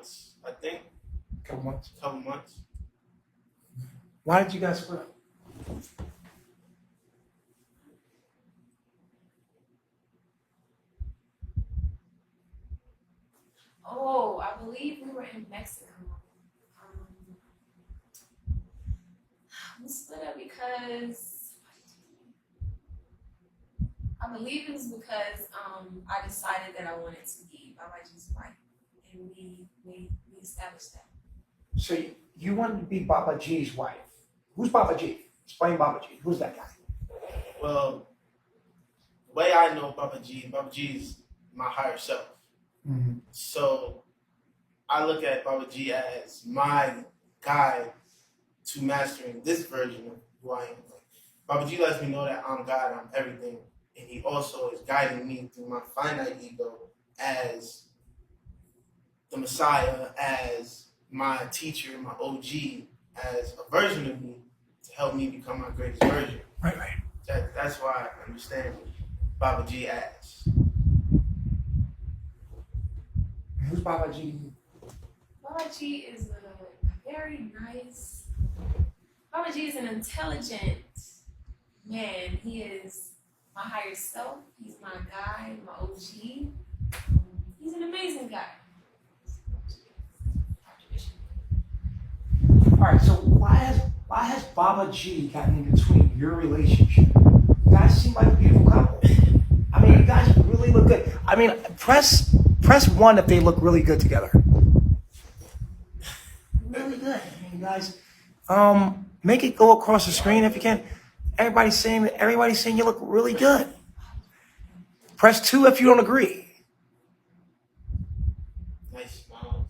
months, I think. Couple months. Couple months. Why did you guys split up? Oh, I believe we were in Mexico. We split up because I believe it was because I decided that I wanted to be Babaji's wife, and we established that. So you wanted to be Babaji's wife. Who's Babaji? Explain Babaji. Who's that guy? Well, the way I know Babaji is my higher self. Mm-hmm. So I look at Babaji as my guide to mastering this version of who I am. Babaji lets me know that I'm God, I'm everything, and he also is guiding me through my finite ego as the Messiah, as my teacher, my OG, as a version of me to help me become my greatest version. Right. That's why I understand Babaji as. Who's Babaji? Babaji is a very nice. Babaji is an intelligent man. He is my higher self. He's my guide, my OG. He's an amazing guy. All right. So why has Babaji gotten in between your relationship? You guys seem like a beautiful couple. I mean, you guys really look good. I mean, press one if they look really good together. Really good. I mean, you guys, make it go across the screen if you can. Everybody's saying you look really good. Press 2 if you don't agree. Nice smiles.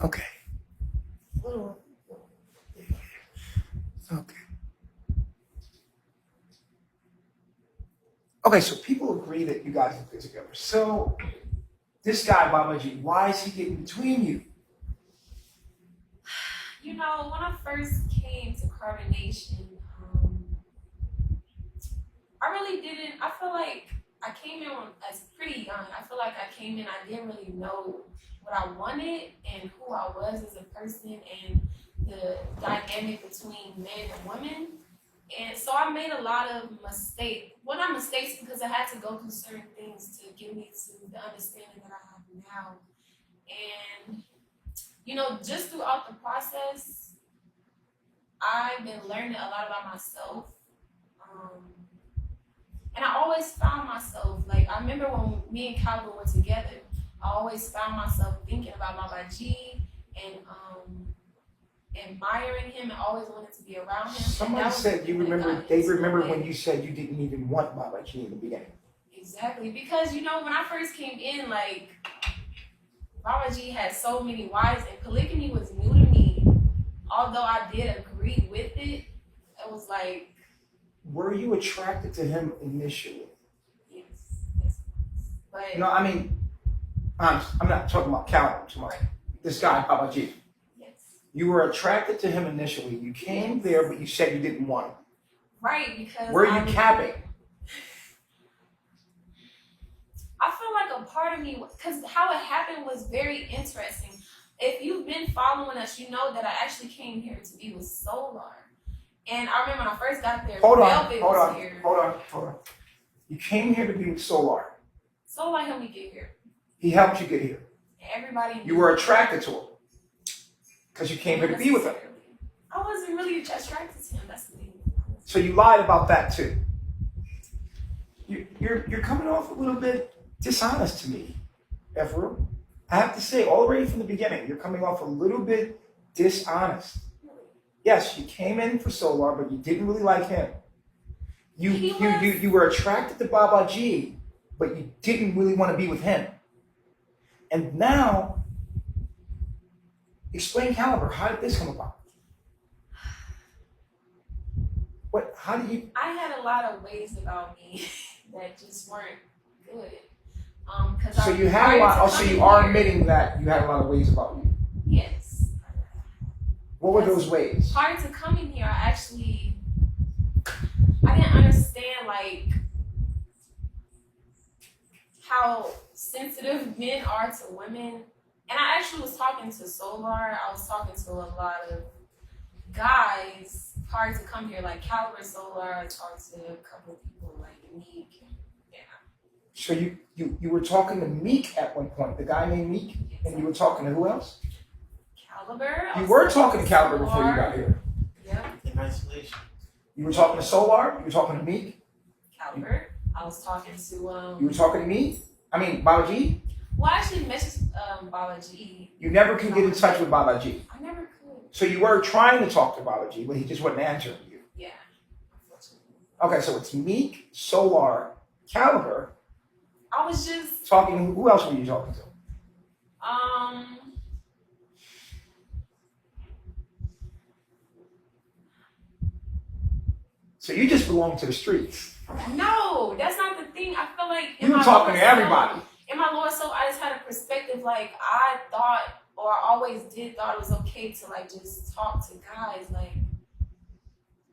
Okay. Okay, so people agree that you guys look good together. So, this guy, Babaji, why is he getting between you? You know, when I first came to Carbonation, I really didn't. I feel like I came in as pretty young. I feel like I came in, I didn't really know what I wanted and who I was as a person and the dynamic between men and women. And so I made a lot of mistakes. Well, not mistakes because I had to go through certain things to get me to the understanding that I have now. And, you know, just throughout the process, I've been learning a lot about myself. And I always found myself, like, I remember when me and Calvin were together, I always found myself thinking about Babaji and admiring him and always wanted to be around him. Somebody said you remember, they remember when you said you didn't even want Babaji in the beginning. Exactly, because, you know, when I first came in, like, Babaji had so many wives and polygamy was new to me. Although I did agree with it, it was like... Were you attracted to him initially? Yes. But... No, I mean, I'm not talking about Calvin, I'm talking about this guy, Babaji. You were attracted to him initially. You came there, but you said you didn't want him. Right, because... Were you capping? I feel like a part of me, because how it happened was very interesting. If you've been following us, you know that I actually came here to be with Solar. And I remember when I first got there, Hold on. You came here to be with Solar. Solar helped me get here. He helped you get here. Everybody... You were attracted to him. Because you came here to be with him. I wasn't really attracted to him. That's the thing. So you lied about that too. You're coming off a little bit dishonest to me, Efuru. I have to say, already from the beginning, you're coming off a little bit dishonest. Yes, you came in for Solar, but you didn't really like him. You were attracted to Babaji, but you didn't really want to be with him. And now, explain Caliber. How did this come about? How do you... I had a lot of ways about me that just weren't good. So you had a lot. So you are admitting that you had a lot of ways about you. Yes. What were those ways? Prior to coming here, I didn't like how sensitive men are to women. And I actually was talking to Solar. I was talking to a lot of guys prior to come here, like Caliber Solar. I talked to a couple of people like Meek. Yeah. So you were talking to Meek at one point, the guy named Meek, and you were talking to who else? Caliber. You were talking to Caliber before you got here. Yeah. In isolation. You were talking to Solar. You were talking to Meek. Caliber. I was talking to You were talking to me. I mean, Balaji. Well, I actually messaged Balaji. You never could get in touch with Balaji. I never could. So you were trying to talk to Balaji, but he just wasn't answering you. Yeah. Okay, so it's Meek, Solar, Caliber. I was just Talking. Who else were you talking to? So you just belong to the streets. No, that's not the thing. I feel like You were talking to everybody. In my lower self, I just had a perspective. Like I thought, or I always did, thought it was okay to like just talk to guys. Like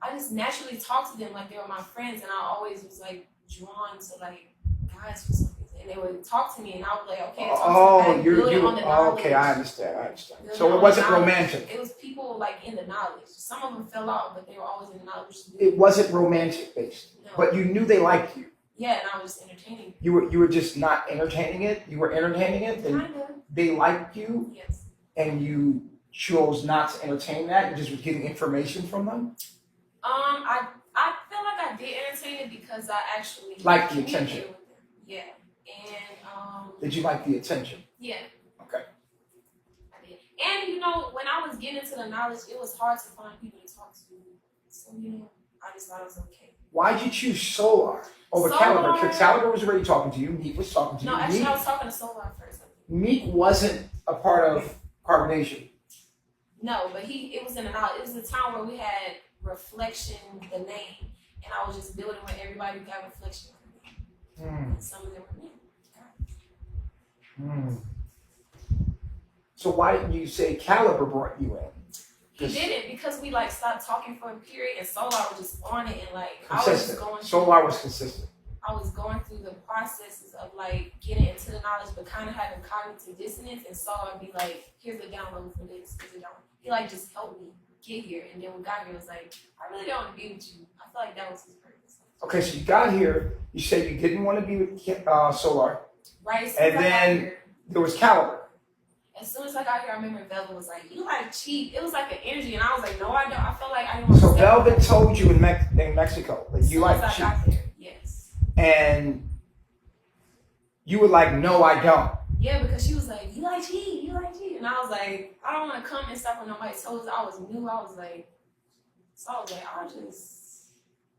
I just naturally talked to them like they were my friends, and I always was like drawn to like guys for some reason. And they would talk to me, and I was like, okay, okay, I understand. So it wasn't romantic. It was people like in the knowledge. Some of them fell out, but they were always in the knowledge. It wasn't romantic based, No. but you knew they liked you. Yeah, and I was just entertaining. You were just not entertaining it. You were entertaining it, and Kinda. they liked you, Yes. and you chose not to entertain that. You just was getting information from them. I feel like I did entertain it because I actually Liked the attention. with them. Yeah, and Did you like the attention? yeah. Okay. I did. And you know, when I was getting into the knowledge, it was hard to find people to talk to. So you know, I just thought it was okay. Why'd you choose Solar over Solar- Caliber? Because Caliber was already talking to you. Meek was talking to you. No, actually, Meek, I was talking to Solar first. Meek wasn't a part of Carbonation. No, but it was in the knowledge. It was the time where we had Reflection, the name, and I was just building with everybody who got Reflection. And some of them were men. So why didn't you say Caliber brought you in? He didn't, because we like stopped talking for a period, and Solar was just on it, and like Consistent. I was going. Solar was consistent. I was going through the processes of like getting into the knowledge, but kind of having cognitive dissonance, and Solar would be like, "Here's the download for this." Here's the download. He like just helped me get here, and then when we got here, it was like, "I really don't want to be with you." I feel like that was his purpose. Okay, so you got here. You said you didn't want to be with Solar, Right. As soon and as I got then here, there was Caliber. as soon as I got here, I remember Velvet was like, "You like cheap." It was like an energy, and I was like, "No, I don't." I felt like I didn't want to. So Velvet told you in Mexico that you like as cheap, I got there, yes. and you were like, "No, I don't." Yeah, because she was like, "You like cheap, you like cheap," and I was like, "I don't want to come and step on nobody's toes." I was new. I was like, I'll just,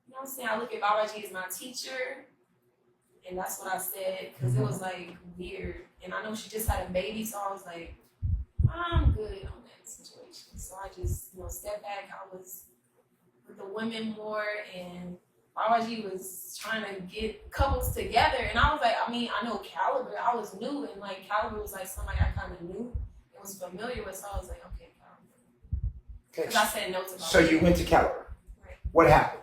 you know what I'm saying? I look at Babaji as my teacher, and that's what I said because it was like weird, and I know she just had a baby, so I was like, I'm good on that situation. So I just, stepped back. I was with the women more, and Babaji was trying to get couples together, and I was like, I know Caliber. I was new, and like Caliber was like somebody I kind of knew and was familiar with, so I was like, okay, Caliber. Okay. Because I said no to Babaji. So you went to Caliber. Right. What happened?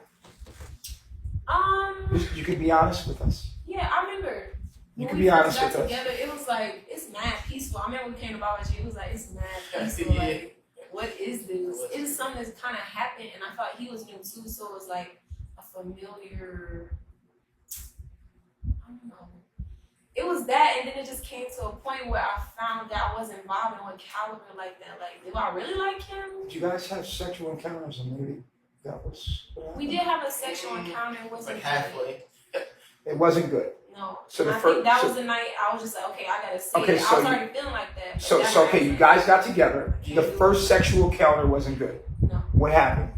Um. You could be honest with us. Yeah, I remember. You When can we be first honest got with us. together, it was like, it's mad peaceful. I remember we came to Babaji, it was like, it's mad peaceful. Yeah. Like, what is this? It was something that's kind of happened, and I thought he was new too, so it was like a familiar, I don't know. It was that, and then it just came to a point where I found that I wasn't vibing with Caliber like that. Like, do I really like him? Did you guys have sexual encounters and maybe that was what happened? We did have a sexual encounter. It wasn't Like halfway. It wasn't good. No. So And the I think that first- was the night I was just like, okay, I gotta say Okay, it. so I was you- already feeling like that. but So that okay, night- you guys got together. The first sexual encounter wasn't good. No. What happened?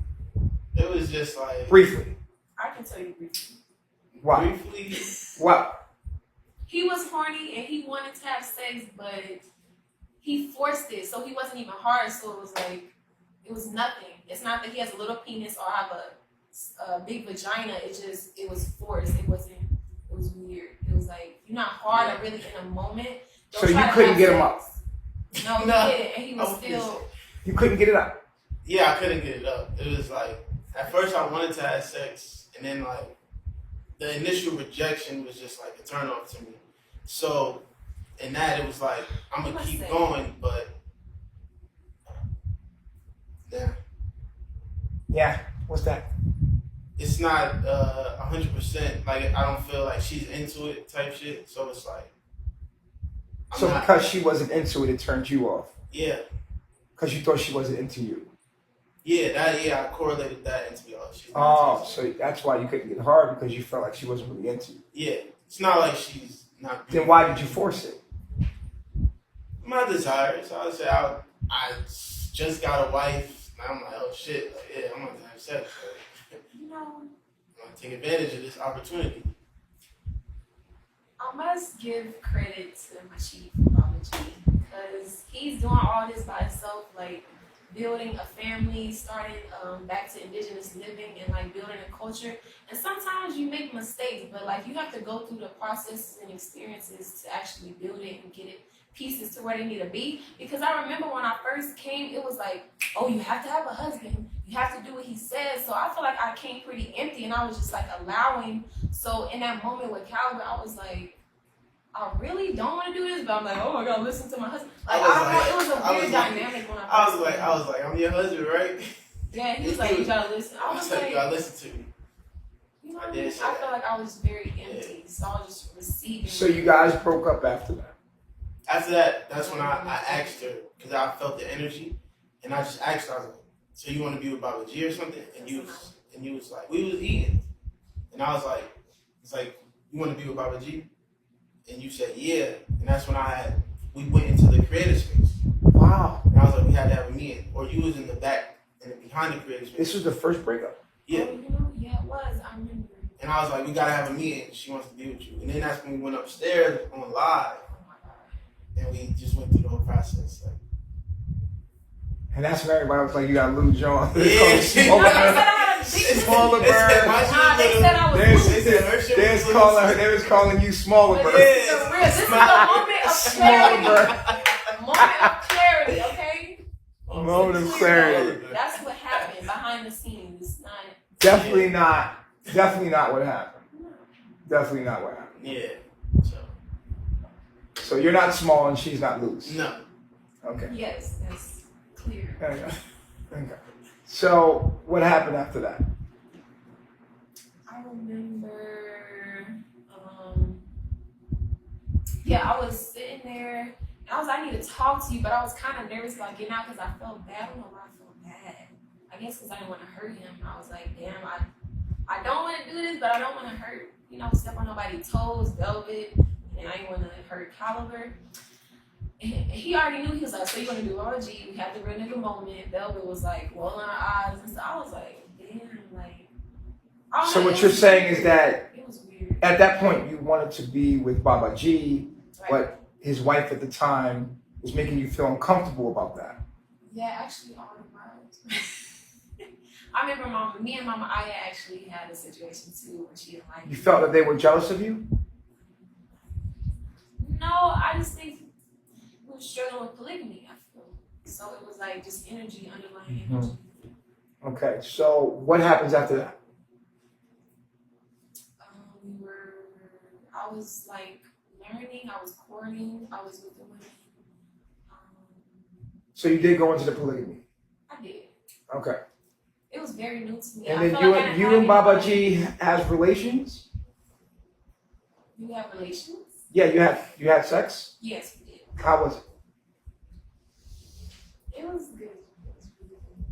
It was just like Briefly. I can tell you briefly. Why? briefly. What? He was horny and he wanted to have sex, but he forced it, so he wasn't even hard. So it was like, it was nothing. It's not that he has a little penis or have a big vagina. It was forced. It was weird. It was like, you're not hard or really in a moment. So you couldn't get him up? No, he No. didn't, and he was I was still. You couldn't get it up? Yeah, I couldn't get it up. It was like, at first I wanted to have sex, and then like, the initial rejection was just like a turn off to me. So in that it was like I'm gonna keep going, but yeah. Yeah. What's that? It's not 100%. Like I don't feel like she's into it type shit. So it's like. So because she wasn't into it, it turned you off. Yeah. Because you thought she wasn't into you. Yeah, I correlated that into y'all. Oh, so that's why you couldn't get hard because you felt like she wasn't really into you. Yeah, it's not like she's not. Then why did you force it? My desires. I would say I just got a wife. And I'm like, oh shit, like, yeah, I'm gonna have sex. You know, I'm gonna take advantage of this opportunity. I must give credit to my chief, Baba G, because he's doing all this by himself, like building a family, starting back to indigenous living and like building a culture. And sometimes you make mistakes, but like you have to go through the processes and experiences to actually build it and get it pieces to where they need to be. Because I remember when I first came, it was like, oh, you have to have a husband. You have to do what he says. So I feel like I came pretty empty and I was just like allowing. So in that moment with Caliber, I was like, I really don't want to do this, but I'm like, oh my God, listen to my husband. Like, I don't know, it was a weird dynamic when I first came. I was like, I'm your husband, right? Yeah, he was like, you gotta listen. I was like, you gotta listen to me. You know what I mean? I felt like I was very empty, so I was just receiving. So you guys broke up after that? After that, that's when I asked her, because I felt the energy, and I just asked her, I was like, so you want to be with Baba G or something? And you was like, we was eating. And I was like, it's like, you want to be with Baba G? And you said, yeah. And that's when we went into the creative space. Wow. And I was like, we had to have a meeting. Or you was in the back and behind the creative space. This was the first breakup? Yeah. Oh, you know, yeah, it was. I remember. And I was like, we got to have a meeting. She wants to be with you. And then that's when we went upstairs on live. Oh my God. And we just went through the whole process. Like, and that's when everybody was like, you got Lil Jon. Yeah. Smaller bird. They said I was They was calling you Smaller Bird. This is a moment of clarity. Moment of clarity, okay? Moment of clarity. That's what happened behind the scenes. It's not. Definitely not what happened. Definitely not what happened. Yeah. So you're not small and she's not loose. No. Okay. Yes, that's clear. Okay. So what happened after that? I remember, I was sitting there, and I was like, I need to talk to you, but I was kind of nervous about getting out because I felt bad. I don't know why I felt bad. I guess because I didn't want to hurt him. I was like, damn, I don't want to do this, but I don't want to hurt, step on nobody's toes, Velvet, and I didn't want to hurt Caliber. And he already knew. He was like, so you want to do RG? We had the real nigga moment. Velvet was like rolling her eyes, and so I was like, damn, like. So what you're saying is that it was weird. At that point you wanted to be with Baba G, Right. but his wife at the time was making you feel uncomfortable about that. Yeah, actually, all the while. I remember me and Mama Aya actually had a situation too where she didn't like. You felt that they were jealous of you? No, I just think we were struggling with polygamy. I feel so it was like just energy, underlying energy. Okay, so what happens after that? I was like learning, I was courting, I was with the women. So you did go into the polygamy? I did. Okay. It was very new to me. And then you and Baba G has relations? You have relations? Yeah, you had sex? Yes, we did. How was it? It was good. It was really good,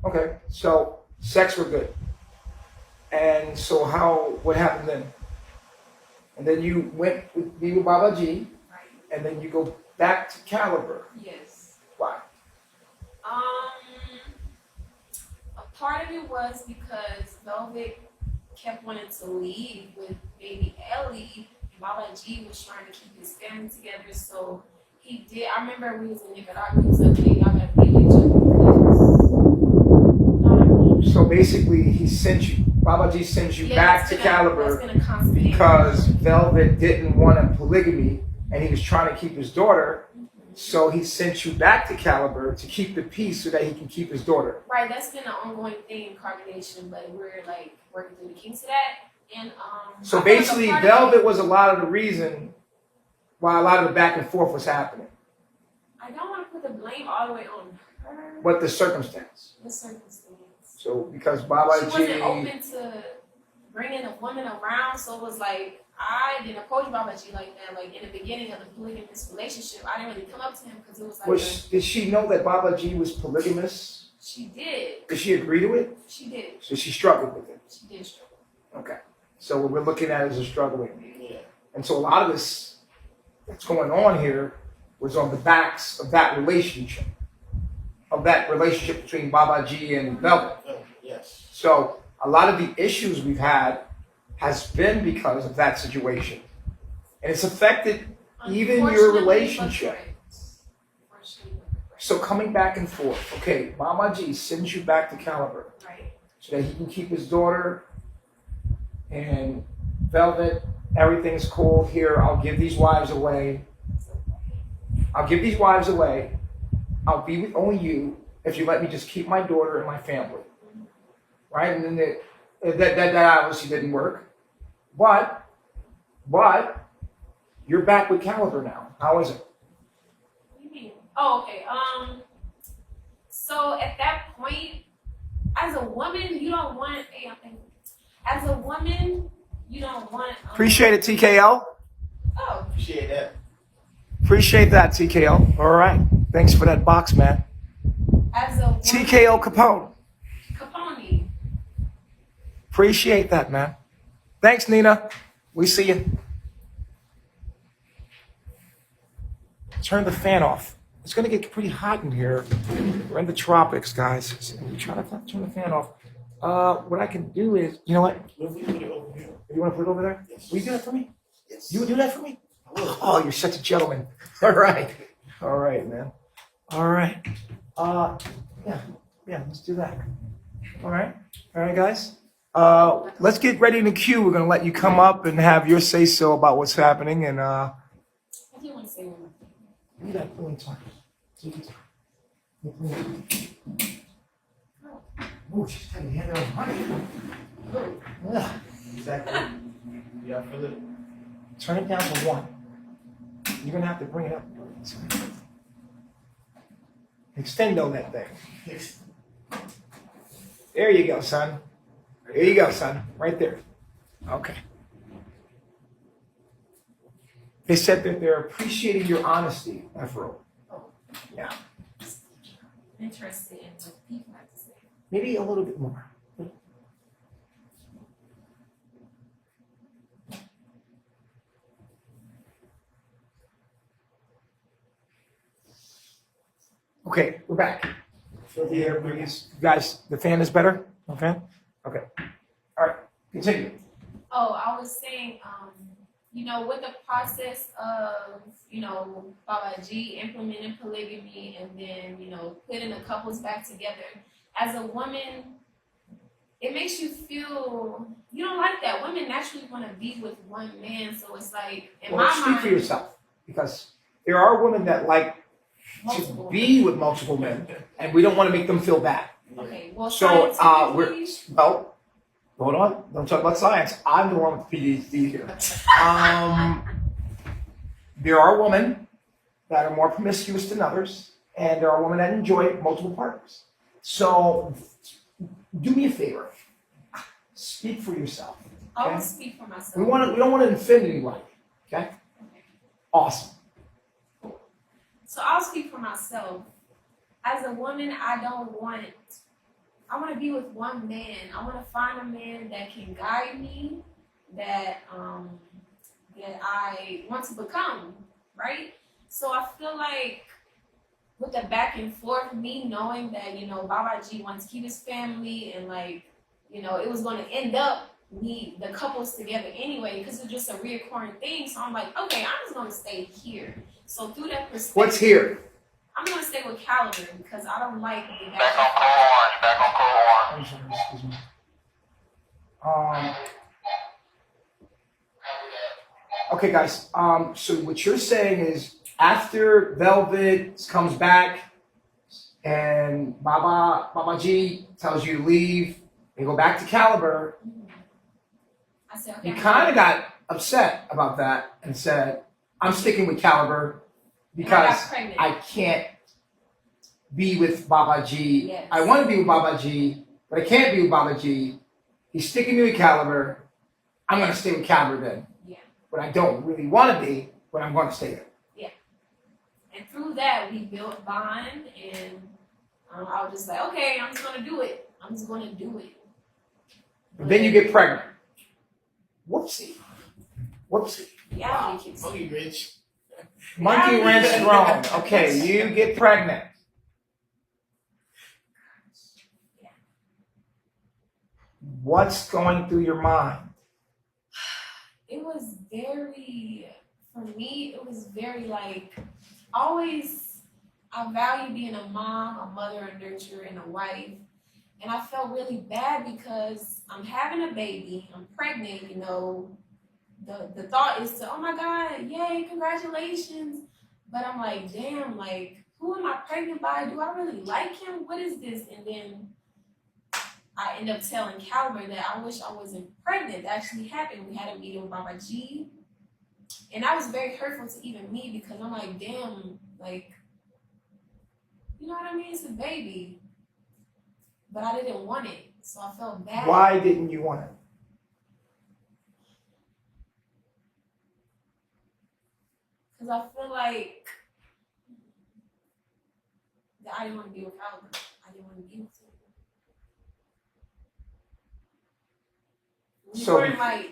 actually. Okay, so sex were good. And so what happened then? And then you went with me with Baba G, right. And then you go back to Caliber. Yes. Why? A part of it was because Velvet kept wanting to leave with baby Ellie, and Baba G was trying to keep his family together, so he did. I remember we was in Nicaragua, he was like, hey, y'all gotta be with each other because, So basically he sent you, Baba G sends you back to Caliber because Velvet didn't want a polygamy and he was trying to keep his daughter. So he sent you back to Caliber to keep the peace so that he can keep his daughter. Right, that's been an ongoing thing in Carbonation, but we're like working through the kinks of that. And So I feel like a basically, part of Velvet it- was a lot of the reason why a lot of the back and forth was happening. I don't want to put the blame all the way on her. But the circumstance. The circumstance. So because Baba She G, wasn't open to bringing a woman around, so it was like I didn't approach Baba G like that. Like in the beginning of the polygamous relationship, I didn't really come up to him because it was like did she know that Baba G was polygamous? she did. Did she agree to it? She did. So she struggled with it. She did struggle. Okay. So what we're looking at is a struggling. Yeah. And so a lot of this that's going on here was on the backs of that relationship. Of that relationship between Baba G and Velvet. Yes. So a lot of the issues we've had has been because of that situation. And it's affected even your Unfortunately, relationship. but correct. Unfortunately, but correct. So coming back and forth, okay, Baba G sends you back to Caliber Right. so that he can keep his daughter and Velvet, everything's cool here. I'll give these wives away. I'll give these wives away. I'll be with only you if you let me just keep my daughter and my family. Right? And then that obviously didn't work. But you're back with Caliber now. How is it? What do you mean? Oh, okay. So at that point, as a woman, you don't want as a woman, you don't want Appreciate it, TKO. Oh, Appreciate that. Appreciate that, TKO. All right. Thanks for that box, man. as a woman, TKO Capone. Capone. Appreciate that, man. Thanks, Nina. We see you. Turn the fan off. It's going to get pretty hot in here. We're in the tropics, guys. So we try to turn the fan off. What I can do is, you know what? What if we put it over here? You want to put it over there? Yes. Will you do that for me? Yes. You would do that for me? I will. Oh, you're such a gentleman. All right. All right, man. All right. Yeah, let's do that. All right. All right, guys. Let's get ready in the queue. We're going to let you come up and have your say-so about what's happening. And I do want to say one more thing. you got plenty of time. Take your time. Oh, she's got to hand out money. Yeah, exactly. Yeah, I feel it. Turn it down to 1. You're going to have to bring it up. Extendo that thing. There you go, son. There you go, son. Right there. Okay. They said that they're appreciating your honesty, Efuru. Yeah. Interested in what people have to say. Maybe a little bit more. Okay, we're back. Yeah, guys, the fan is better? Okay? Okay. All right, continue. Oh, I was saying, with the process of, Baba G implementing polygamy and then, putting the couples back together, as a woman, it makes you feel, you don't like that. Women naturally want to be with one man, so it's like, in Well, my speak mind, for yourself, because there are women that like multiple. to be with multiple men, and we don't want to make them feel bad. Okay, well, So, scientifically, hold on, don't talk about science. I'm the one with the PhD here. There are women that are more promiscuous than others, and there are women that enjoy multiple partners. So, do me a favor. Speak for yourself. I Okay? will speak for myself. We don't want to offend anybody. Okay? Awesome. So I'll speak for myself. As a woman, I want to be with one man. I want to find a man that can guide me, that I want to become, right? So I feel like with the back and forth, me knowing that, Baba G wants to keep his family and it was going to end up the couples together anyway, because it's just a reoccurring thing. So I'm like, okay, I'm just going to stay here. So through that perspective, What's here? I'm going to stay with Caliber because I don't like the Back on Code Orange, back on Code Orange. I'm sorry, excuse me. Okay, guys. So what you're saying is after Velvet comes back and Baba G tells you to leave and go back to Caliber, I said, okay. you kind of got upset about that and said, I'm sticking with Caliber because I can't be with Baba G. Yes. I want to be with Baba G, but I can't be with Baba G. He's sticking me with Caliber. I'm going to stay with Caliber then. Yeah. But I don't really want to be, but I'm going to stay there. Yeah. And through that, we built a bond, and I was just like, okay, I'm just going to do it. I'm just going to do it. But then you get pregnant. Whoopsie. Yeah, Wow. kicks Monkey rich. Monkey wrench thrown. Okay, you get pregnant. What's going through your mind? It was for me, it was very like, always, I value being a mom, a mother, a nurturer, and a wife. And I felt really bad because I'm having a baby, I'm pregnant, you know. The thought is to, oh my God, yay, congratulations. But I'm like, damn, like, who am I pregnant by? Do I really like him? What is this? And then I end up telling Caliber that I wish I wasn't pregnant. That actually happened. We had a meeting with Baba G. And that was very hurtful to even me because I'm like, damn, like, you know what I mean? It's a baby. But I didn't want it. So I felt bad. Why didn't you want it? Because I feel like that I didn't want to be with Caliber. I didn't want to be with him. So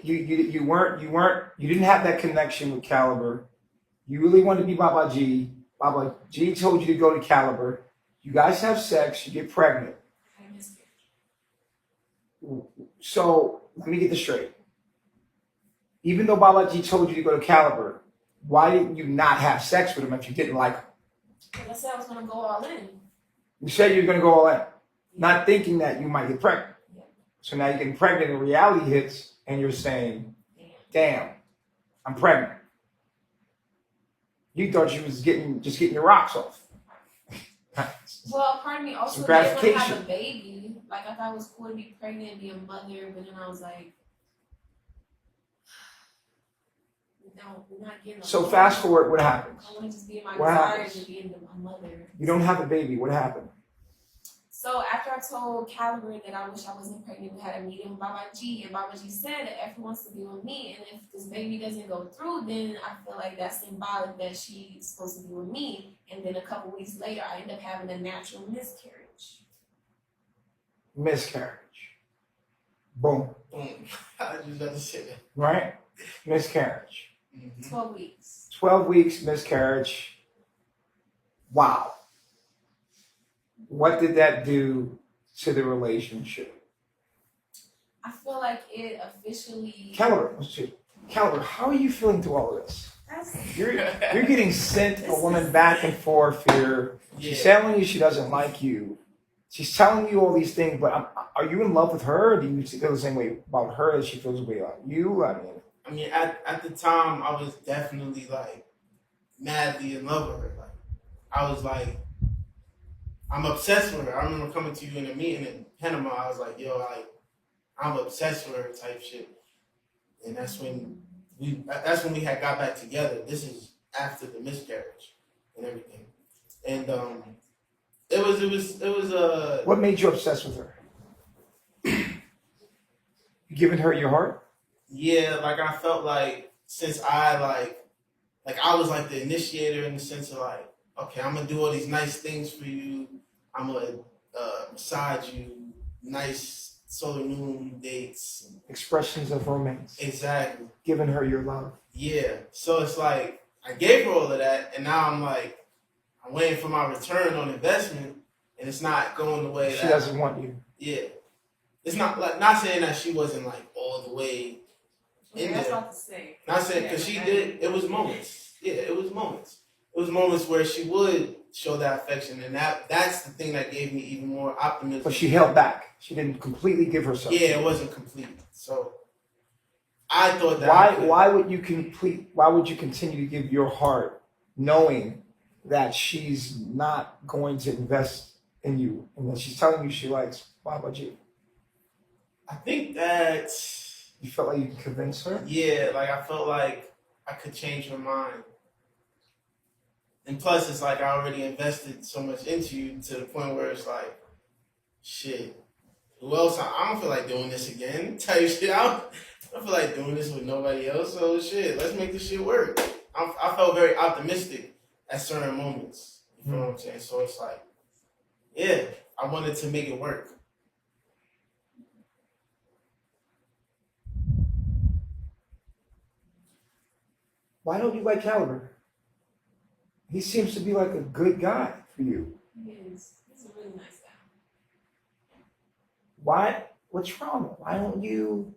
you didn't have that connection with Caliber. You really wanted to be Baba G. Baba G told you to go to Caliber. You guys have sex. You get pregnant. I had a miscarriage. So let me get this straight. Even though Baba G told you to go to Caliber, why didn't you not have sex with him if you didn't like him? Because I said I was going to go all in. You said you were going to go all in, not thinking that you might get pregnant. Yeah. So now you're getting pregnant and reality hits and you're saying, damn, I'm pregnant. You thought you was just getting your rocks off. Well, part of me also Some didn't want to gratification. have a baby. Like, I thought it was cool to be pregnant and be a mother, but then I was like, no, we're not getting a So mother. fast forward, what happens? I want to just be in my What desires happens? and be in a mother. You don't have a baby. What happened? So after I told Caliber that I wish I wasn't pregnant, we had a meeting with Baba G, and Baba G said that Efuru wants to be with me, and if this baby doesn't go through, then I feel like that's symbolic that she's supposed to be with me. And then a couple weeks later, I end up having a natural miscarriage. Miscarriage. Boom. I just got to say that. Right? Miscarriage. 12 weeks. 12 weeks, miscarriage. Wow. What did that do to the relationship? I feel like it officially. Caliber, how are you feeling through all of this? You're getting sent a woman back and forth here. She's telling you she doesn't like you. She's telling you all these things, but are you in love with her? Or do you feel the same way about her as she feels the way about you? I mean, at the time, I was definitely like madly in love with her. Like, I was like, I'm obsessed with her. I remember coming to you in a meeting in Panama. I was like, yo, I'm obsessed with her type shit. And that's when we had got back together. This is after the miscarriage and everything. And it was What made you obsessed with her? You giving her your heart? Yeah, like I felt like since I I was like the initiator in the sense of like, okay, I'm gonna do all these nice things for you. I'm gonna massage you, nice solar noon dates. Expressions of romance. Exactly. Giving her your love. Yeah. So it's like I gave her all of that, and now I'm waiting for my return on investment, and it's not going the way she doesn't want you. Yeah. It's not saying that she wasn't like all the way in That's there. about to say. Not saying because she did. It was moments. Yeah, it was moments. It was moments where she would show that affection, and that's the thing that gave me even more optimism. But she held back. She didn't completely give herself. Yeah, it wasn't complete. So I thought that. Why would you continue to give your heart knowing that she's not going to invest in you and that she's telling you she likes Baba G? I think that, You felt like you could convince her? yeah, like I felt like I could change her mind. And plus, it's like I already invested so much into you to the point where it's like, shit, who else? I don't feel like doing this again. Type shit. I don't feel like doing this with nobody else. So shit, let's make this shit work. I felt very optimistic at certain moments. You know what I'm saying? So it's like, yeah, I wanted to make it work. Why don't you like Caliber? He seems to be like a good guy for you. He is. He's a really nice guy. Why? What's wrong? Why don't you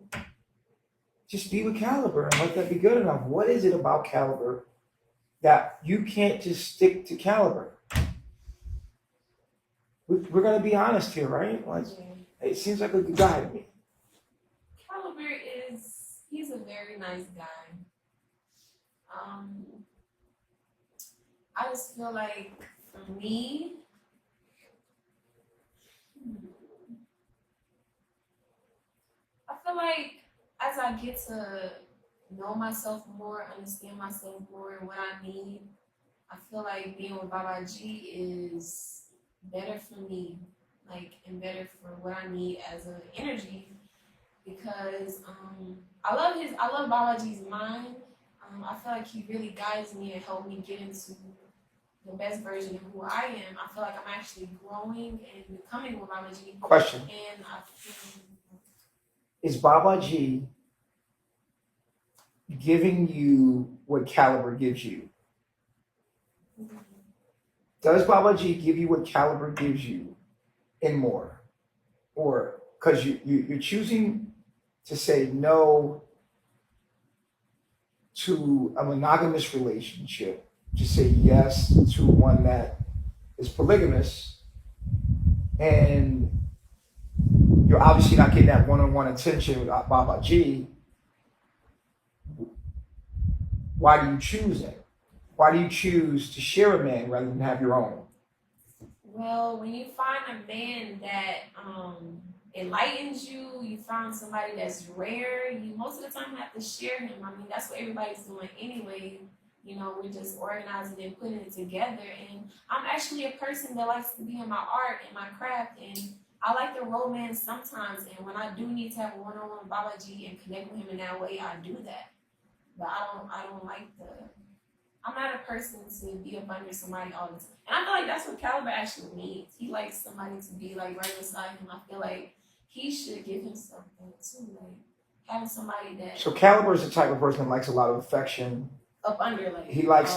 just be with Caliber and let that be good enough? What is it about Caliber that you can't just stick to Caliber? We're gonna be honest here, right? Like, it seems like a good guy to me. Caliber he's a very nice guy. I just feel like for me, I feel like as I get to know myself more, understand myself more and what I need, I feel like being with Baba G is better for me, like, and better for what I need as an energy, because I love Baba G's mind. I feel like he really guides me and helps me get into the best version of who I am. I feel like I'm actually growing and becoming with Baba G. Question. And I feel, Is Baba G giving you what Caliber gives you? Does Baba G give you what Caliber gives you and more? Or because you're choosing to say no to a monogamous relationship, to say yes to one that is polygamous, and you're obviously not getting that one-on-one attention with Baba G. Why do you choose it? Why do you choose to share a man rather than have your own? well, when you find a man that enlightens you, you find somebody that's rare, you most of the time have to share him. I mean, that's what everybody's doing anyway. You know, we're just organizing and putting it together. And I'm actually a person that likes to be in my art and my craft, and I like the romance sometimes. And when I do need to have a one-on-one with Baba G and connect with him in that way, I do that. But I don't like I'm not a person to be up under somebody all the time. And I feel like that's what Caliber actually needs. He likes somebody to be like right beside him. I feel like he should give him something too, like having somebody that. So Caliber is the type of person that likes a lot of affection. Up under, like he likes.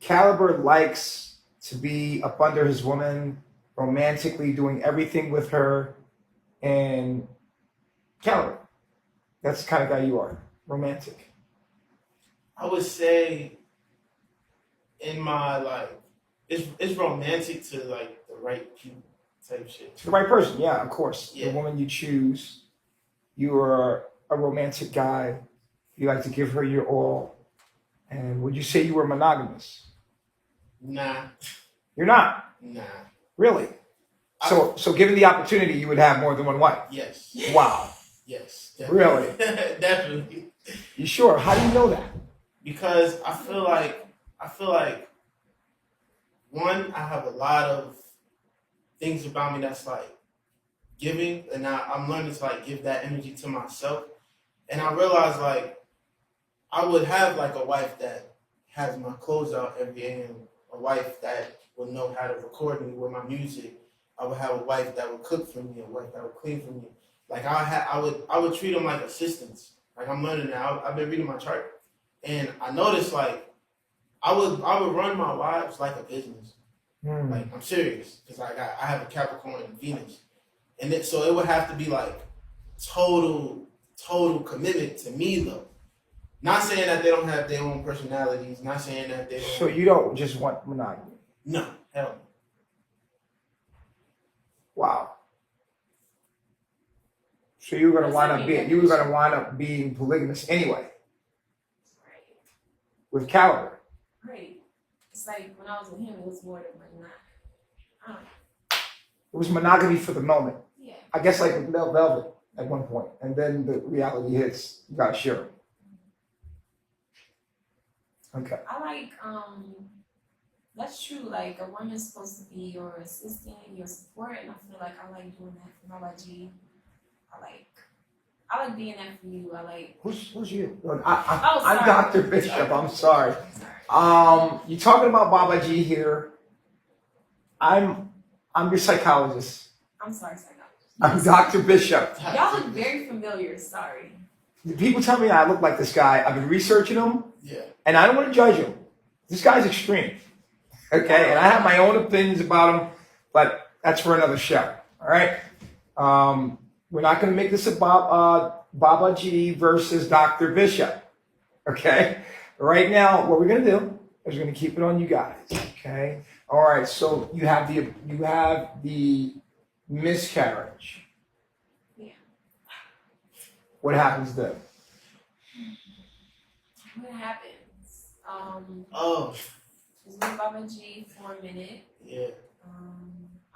Caliber likes to be up under his woman, romantically doing everything with her, and Caliber. That's the kind of guy you are, romantic. I would say in my like it's romantic to like the right people type shit. The right person, yeah, of course. Yeah. The woman you choose, you are a romantic guy. You like to give her your all. And would you say you were monogamous? Nah. You're not? Nah. Really? So given the opportunity, you would have more than one wife? Yes. Wow. Yes. Definitely. Really? Definitely. You sure? How do you know that? Because I feel like one, I have a lot of things about me that's like giving, and I'm learning to like give that energy to myself. And I realize like I would have like a wife that has my clothes out every day, and a wife that would know how to record me with my music. I would have a wife that would cook for me, a wife that would clean for me. Like I would treat them like assistants. Like I'm learning now. I've been reading my chart. And I noticed, like, I would run my wives like a business. Like, I'm serious, because I have a Capricorn and Venus, and so it would have to be like total commitment to me though. Not saying that they don't have their own personalities. Not saying that they don't. So you don't just want monogamy? No, hell no. Wow. So you were gonna wind up being polygamous anyway. With Caliber. Right. It's like when I was with him, it was more than like not. It was monogamy for the moment. Yeah. I guess like with Mel Velvet at one point, and then the reality hits. You gotta share it. Okay. I like that's true. Like a woman's supposed to be your assistant, your support, and I feel like I like doing that for my YG. I like being that for you. I like. Who's you? Oh, I'm sorry. Dr. Bishop. I'm sorry. You're talking about Baba G here. I'm your psychologist. I'm sorry, psychologist. I'm Dr. Bishop. Y'all look very familiar. Sorry. People tell me I look like this guy. I've been researching him, Yeah. and I don't want to judge him. This guy's extreme. Okay, and I have my own opinions about him, but that's for another show. All right. We're not going to make this about Baba G versus Dr. Bishop. Okay. Right now, what we're going to do is we're going to keep it on you guys. Okay. All right. So you have the miscarriage. Yeah. What happens then? What happens? Oh, Was with Baba G for a minute. yeah.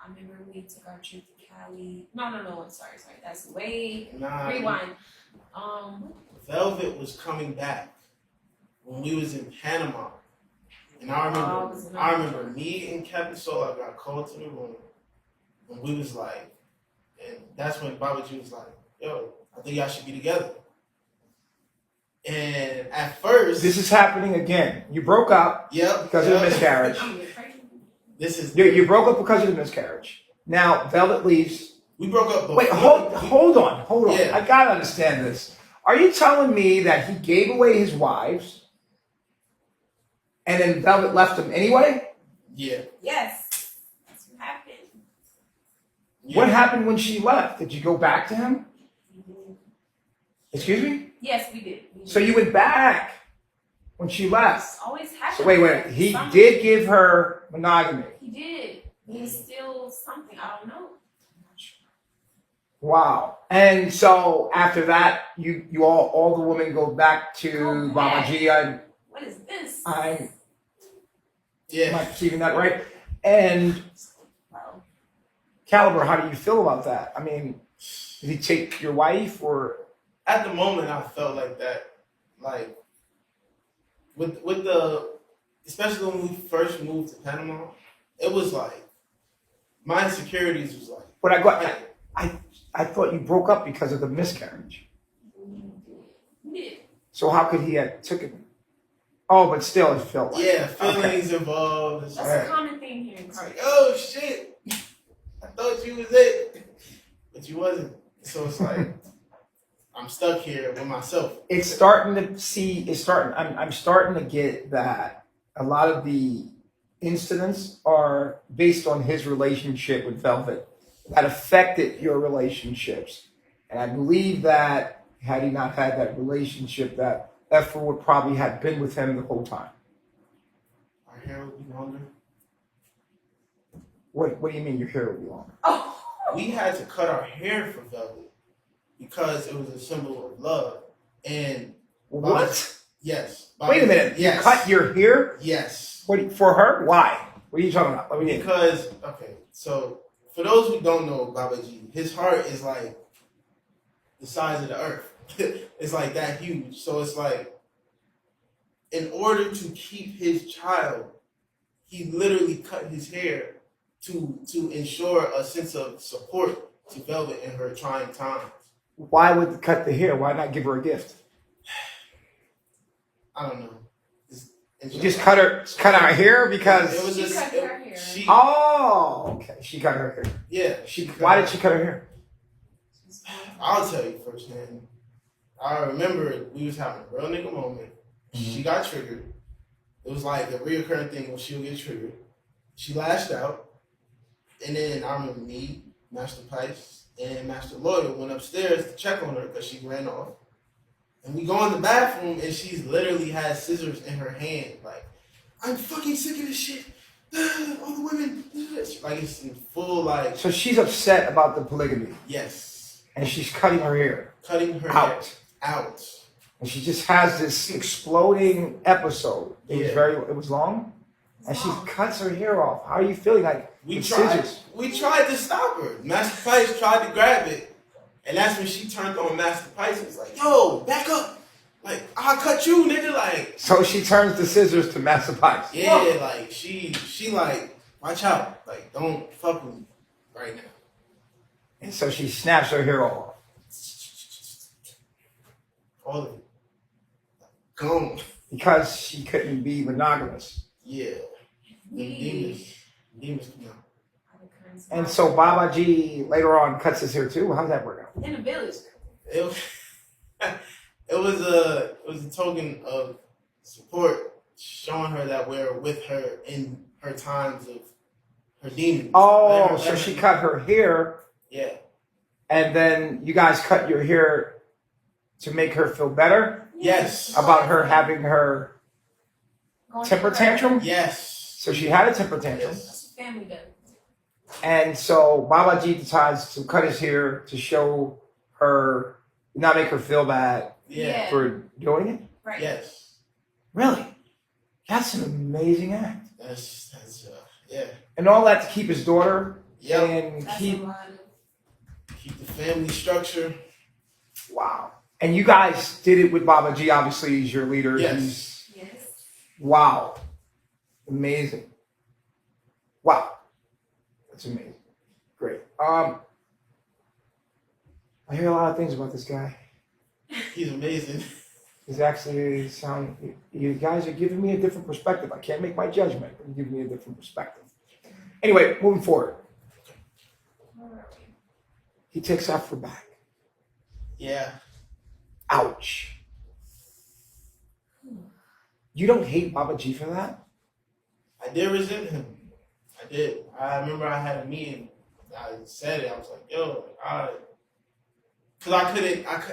I remember we took our trip to Cali. No, sorry. That's way Nah. rewind. Velvet was coming back when we was in Panama. And I remember me and Captain Solar got called to the room. And we was like, and that's when Baba G was like, yo, I think y'all should be together. And at first, This is happening again. You broke up yep, because of the miscarriage. I'm getting pregnant. This is You broke up because of the miscarriage. Now Velvet leaves. we broke up before. Wait, hold on. Yeah. I gotta understand this. Are you telling me that he gave away his wives, and then Velvet left him anyway? Yeah. Yes, that's what happened. Yeah. What happened when she left? Did you go back to him? Excuse me? Yes, we did. So you went back when she left. It's always happened. So wait. He did give her monogamy. He did. But it's still something. I don't know. Wow. And so after that, you all the women go back to Go Baba back. G. I'm What is this? Yeah. not perceiving that right. And Wow. Caliber, how do you feel about that? I mean, did he take your wife or? At the moment, I felt like that, like with the, especially when we first moved to Panama, it was like my insecurities was like. But I thought you broke up because of the miscarriage. We did. So how could he have taken? Oh, but still, it felt like Yeah, feelings involved. It's That's like, a common thing here in it's like, Carter. oh shit, I thought you was it, but you wasn't. So it's like I'm stuck here with myself. It's starting to see. I'm starting to get that a lot of the incidents are based on his relationship with Velvet that affected your relationships, and I believe that had he not had that relationship, that Efuru would probably have been with him the whole time. Our hair would be longer. What do you mean your hair would be longer? Oh. We had to cut our hair for Velvet because it was a symbol of love. And What? yes. Wait a minute. Yes. You cut your hair? Yes. What for her? Why? What are you talking about? Let me get. Because okay, so for those who don't know Baba G, his heart is like the size of the earth. It's like that huge. So it's like in order to keep his child, he literally cut his hair to ensure a sense of support to Velvet in her trying times. Why would you cut the hair? Why not give her a gift? I don't know. You just cut her hair because. It was She just cut her hair. Oh, okay. She cut her hair. Yeah. Why did she cut her hair? I'll tell you firsthand. I remember we was having a real nigga moment. She got triggered. It was like a reoccurring thing when she would get triggered. She lashed out. And then I remember me, Master Pice, and Master Loyal went upstairs to check on her because she ran off. And we go in the bathroom and she's literally has scissors in her hand. Like, I'm fucking sick of this shit. All the women. Like, it's in full, like. So she's upset about the polygamy. Yes. And she's cutting her hair. Cutting her Out. hair out. And she just has this exploding episode. It was long, and she cuts her hair off. How are you feeling? Like We with tried. scissors? We tried to stop her. Master Price tried to grab it, and that's when she turned on Master Price and was like, "Yo, back up! Like I'll cut you, nigga!" Like So she turns the scissors to Master Price. yeah, like she like watch out, like don't fuck with me right now. And so she snaps her hair off. All of it. Gone. Because she couldn't be monogamous. Yeah. The demons come out. And so Baba G later on cuts his hair too. How's that work out? In the village. It was a token of support, showing her that we're with her in her times of her demons. Oh, so she cut her hair. Yeah. And then you guys cut your hair to make her feel better Yes. about her having her temper tantrum? Yes. So she had a temper tantrum. Yes. That's what family does. And so Baba G decides to cut his hair to show her, not make her feel bad Yeah. for doing it? Right. Yes. Really? That's an amazing act. That's yeah. And all that to keep his daughter Yep. and That's keep, a lot of. Keep the family structure. wow. And you guys did it with Baba G, obviously he's your leader. Yes. Yes. Wow. Amazing. Wow. That's amazing. Great. I hear a lot of things about this guy. He's amazing. He's actually you guys are giving me a different perspective. I can't make my judgment, but you're giving me a different perspective. Anyway, moving forward. Where are we? He takes Efuru back. Yeah. Ouch. You don't hate Baba G for that? I did resent him. I did. I remember I had a meeting. I said it. I was like, yo, because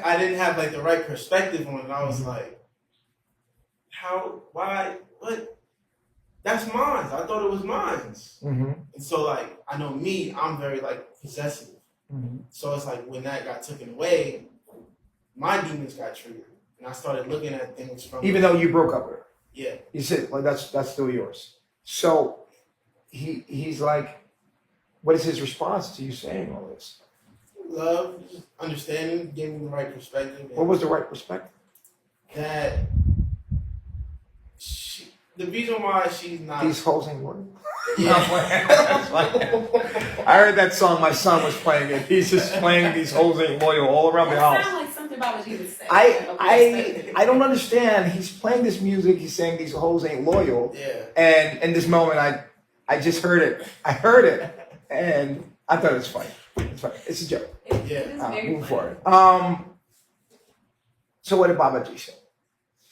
I didn't have like the right perspective on it. I was like, how, why, what? That's mine. I thought it was mine. Mm-hmm. And so like, I know me, I'm very like possessive. Mm-hmm. So So it's like when that got taken away, my demons got triggered. And I started looking at things from even though you broke up with her, yeah. you said, like, that's still yours. So he's like, what is his response to you saying all this? Love, understanding, gave me the right perspective. What was the right perspective? That the reason why she's not These hoes ain't working. yeah. I heard that song. My son was playing it. He's just playing these hoes ain't loyal all around the That house. sounds like something Baba G would say. I don't understand. He's playing this music. He's saying these hoes ain't loyal. Yeah. And in this moment, I just heard it. I heard it, and I thought it was funny. It's funny. It's a joke. It is very Move funny. forward. So what did Baba G say?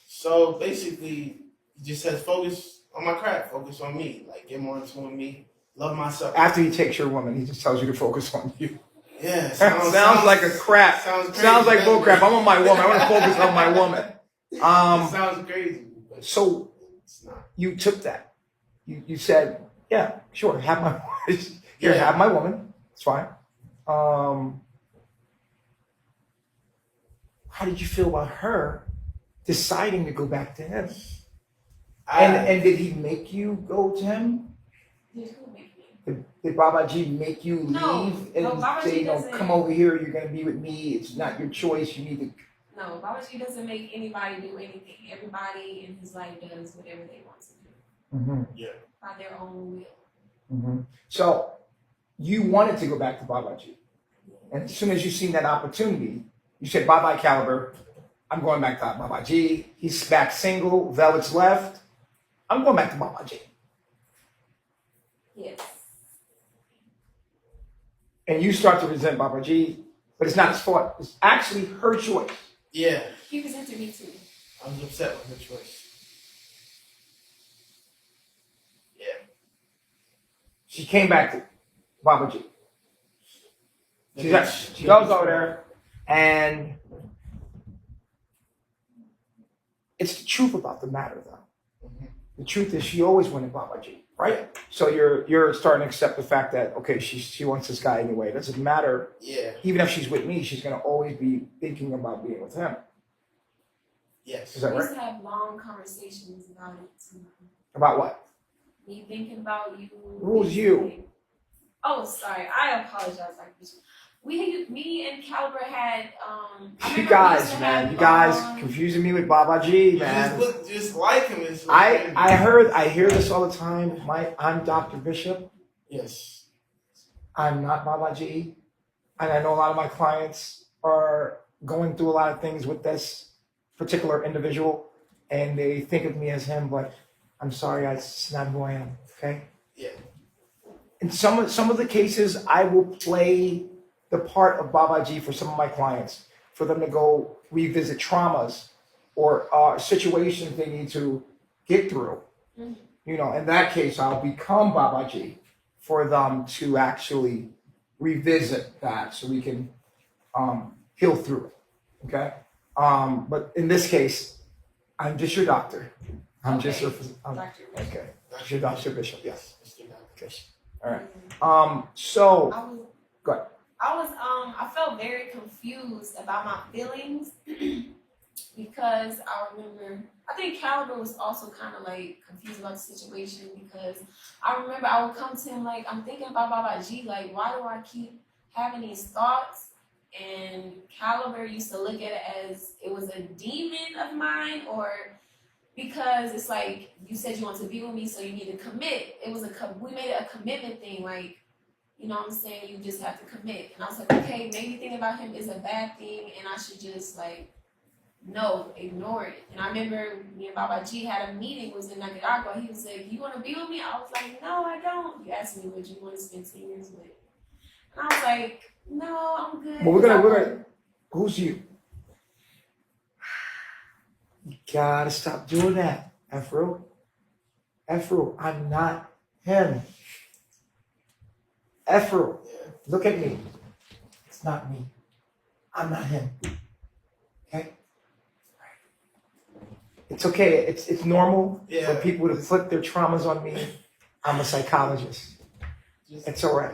So basically, he just says focus on my craft, focus on me, like get more into me, love myself. After he takes your woman, he just tells you to focus on you. Yeah, Sounds like a crap. Sounds crazy, Sounds like doesn't bull crap. it? I'm on my woman. I want to focus on my woman. It sounds crazy, but So it's not. you took that. You said, yeah, sure, have my here, Yeah. have my woman. It's fine. How did you feel about her deciding to go back to him? And did he make you go to him? Did who make me? Did Baba G make you leave No, and Baba say, G doesn't. come over here, you're going to be with me. It's not your choice. You need to. No, Baba G doesn't make anybody do anything. Everybody in his life does whatever they want to do Mm-hmm. Yeah. by their own will. Mm-hmm. So you wanted to go back to Baba G. And as soon as you seen that opportunity, you said, bye-bye, Caliber. I'm going back to Baba G. He's back single. Velvet's left. I'm going back to Baba G. Yes. And you start to resent Baba G, but it's not his fault. It's actually her choice. Yeah. He resented me too. I was upset with her choice. Yeah. She came back to Baba G. She goes over there, and it's the truth about the matter, though. Mhm. The truth is, she always wanted Baba G, right? So you're starting to accept the fact that okay, she wants this guy anyway. It doesn't matter. Yeah. Even if she's with me, she's gonna always be thinking about being with him. Yes. Is that We right? used to have long conversations about it too. About what? Me thinking about you. Who's you? Oh, sorry. I apologize. Me and Caliber had. I You remember we used guys, to man. have You guys long- confusing me with Baba G, You man. just look just like him. It's I hear this all the time. I'm Dr. Bishop. Yes. I'm not Baba G. And I know a lot of my clients are going through a lot of things with this particular individual, and they think of me as him, but I'm sorry, that's not who I am, okay? Yeah. In some of the cases, I will play the part of Baba G for some of my clients, for them to go revisit traumas or situations they need to get through. Mhm. You know, in that case, I'll become Baba G for them to actually revisit that so we can heal through it. Okay? But in this case, I'm just your doctor. I'm just your Dr. Bishop. okay. Your Dr. Bishop, yes. Mr. Doctor. Okay. All right. So I was. go ahead. I felt very confused about my feelings because I remember, I think Caliber was also kind of like confused about the situation because I remember I would come to him like, I'm thinking about Baba G, like, why do I keep having these thoughts? And Caliber used to look at it as it was a demon of mine, or because it's like, you said you want to be with me, so you need to commit. We made it a commitment thing, like, you know what I'm saying? You just have to commit. And I was like, okay, maybe thinking about him is a bad thing and I should just like, no, ignore it. And I remember me and Baba G had a meeting, was in Nicaragua. He was like, you want to be with me? I was like, no, I don't. You asked me, would you want to spend 10 years with? And I was like, no, I'm good. Well, we're gonna, who's you? You gotta stop doing that, Efuru. Efuru, I'm not him. Efuru, look at me. It's not me. I'm not him. Okay? It's okay. It's normal for people to put their traumas on me. I'm a psychologist. It's all right.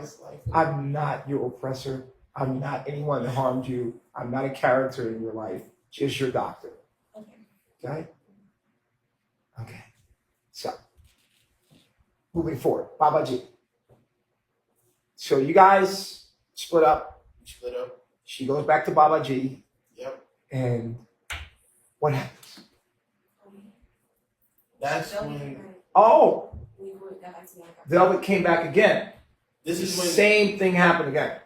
I'm not your oppressor. I'm not anyone that harmed you. I'm not a character in your life. Just your doctor. Okay. Okay? Okay. So, moving forward, Baba G. So you guys split up. Split up. She goes back to Baba G. Yep. And what happens? That's when. Oh, We got back together. Velvet came back again. This is when. Same thing happened again.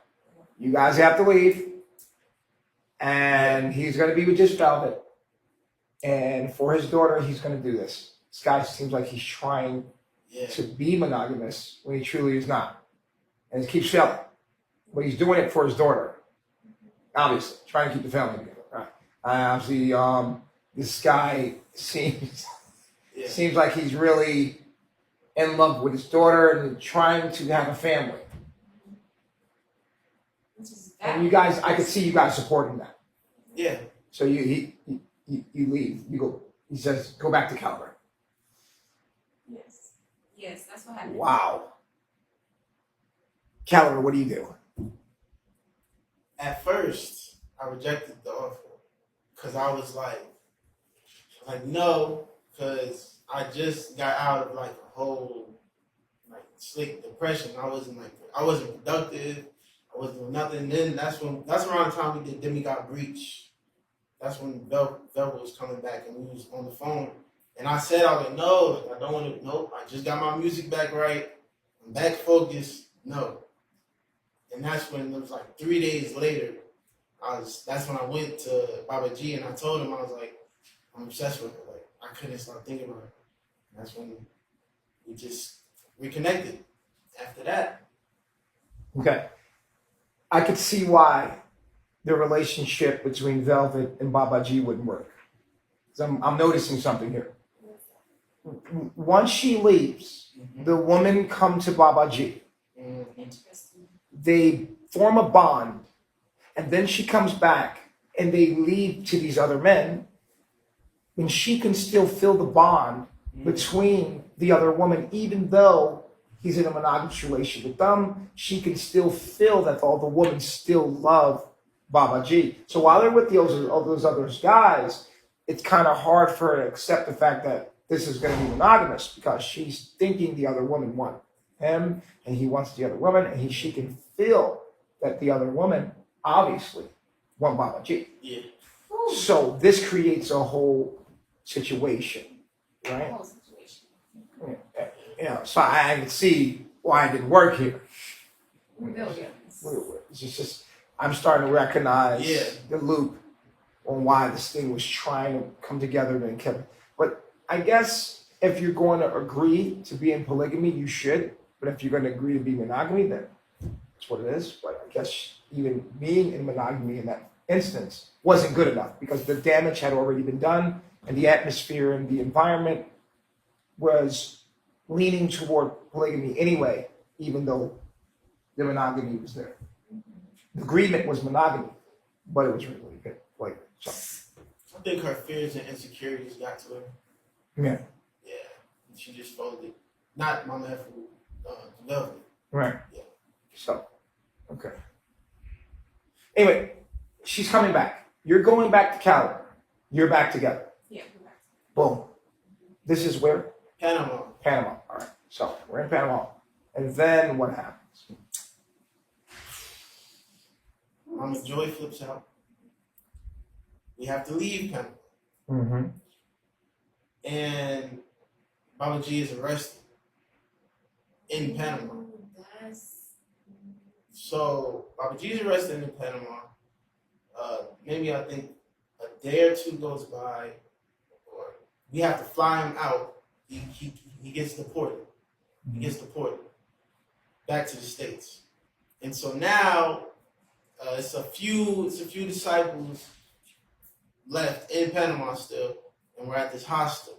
You guys have to leave. And he's going to be with just Velvet. And for his daughter, he's going to do this. This guy seems like he's trying to be monogamous when he truly is not. And he keeps failing. But he's doing it for his daughter. Obviously, trying to keep the family together. Right? Obviously, this guy seems like he's really in love with his daughter and trying to have a family. And you guys, I could see you guys supporting that. Yeah. So you leave. You go. He says, go back to Caliber. Yes. Yes, that's what happened. Wow. Caliber, what do you do? At first, I rejected the offer because I was like no, because I just got out of like a whole like slick depression. I wasn't productive. I wasn't doing nothing. And then that's around the time we did Demigod Breach. That's when Velvet was coming back and we was on the phone. And I said, I was like, no, I don't want to. Nope. I just got my music back right. I'm back focused. No. And that's when it was like 3 days later. That's when I went to Baba G and I told him, I was like, I'm obsessed with her. Like I couldn't stop thinking about her. And that's when we just reconnected. After that. Okay. I could see why the relationship between Velvet and Baba G wouldn't work. So I'm noticing something here. Once she leaves, the women come to Baba G. Interesting. They form a bond, and then she comes back and they leave to these other men, and she can still feel the bond between the other woman, even though he's in a monogamous relation with them. She can still feel that all the women still love Baba G. So while they're with all those other guys, it's kind of hard for her to accept the fact that this is going to be monogamous because she's thinking the other woman wants him and he wants the other woman, and she can feel that the other woman obviously wants Baba G. Yeah. Ooh, So this creates a whole situation, right? whole situation. So I can see why it didn't work here. Millions. It's just I'm starting to recognize Yeah. the loop on why this thing was trying to come together and kept. But I guess if you're going to agree to be in polygamy, you should. But if you're going to agree to be monogamy, then that's what it is. But I guess even being in monogamy in that instance wasn't good enough because the damage had already been done, and the atmosphere and the environment was leaning toward polygamy anyway, even though the monogamy was there. The agreement was monogamy, but it was really good. Like, so. I think her fears and insecurities got to her. Yeah. Yeah. And she just folded. Not Mama Efuru, developed it. Right. Yeah. So, okay. Anyway, she's coming back. You're going back to Caliber. You're back together. Yeah, we're back. Boom. This is where? Panama. Panama. All right. So we're in Panama. And then what happens? Mama Joy flips out. We have to leave Panama. Mm-hmm. And Baba G is arrested in Panama. Ooh, that's So Baba G is arrested in Panama. Maybe I think a day or two goes by, or we have to fly him out. He gets deported. He gets deported back to the States. And so now it's a few disciples left in Panama still, and we're at this hostel.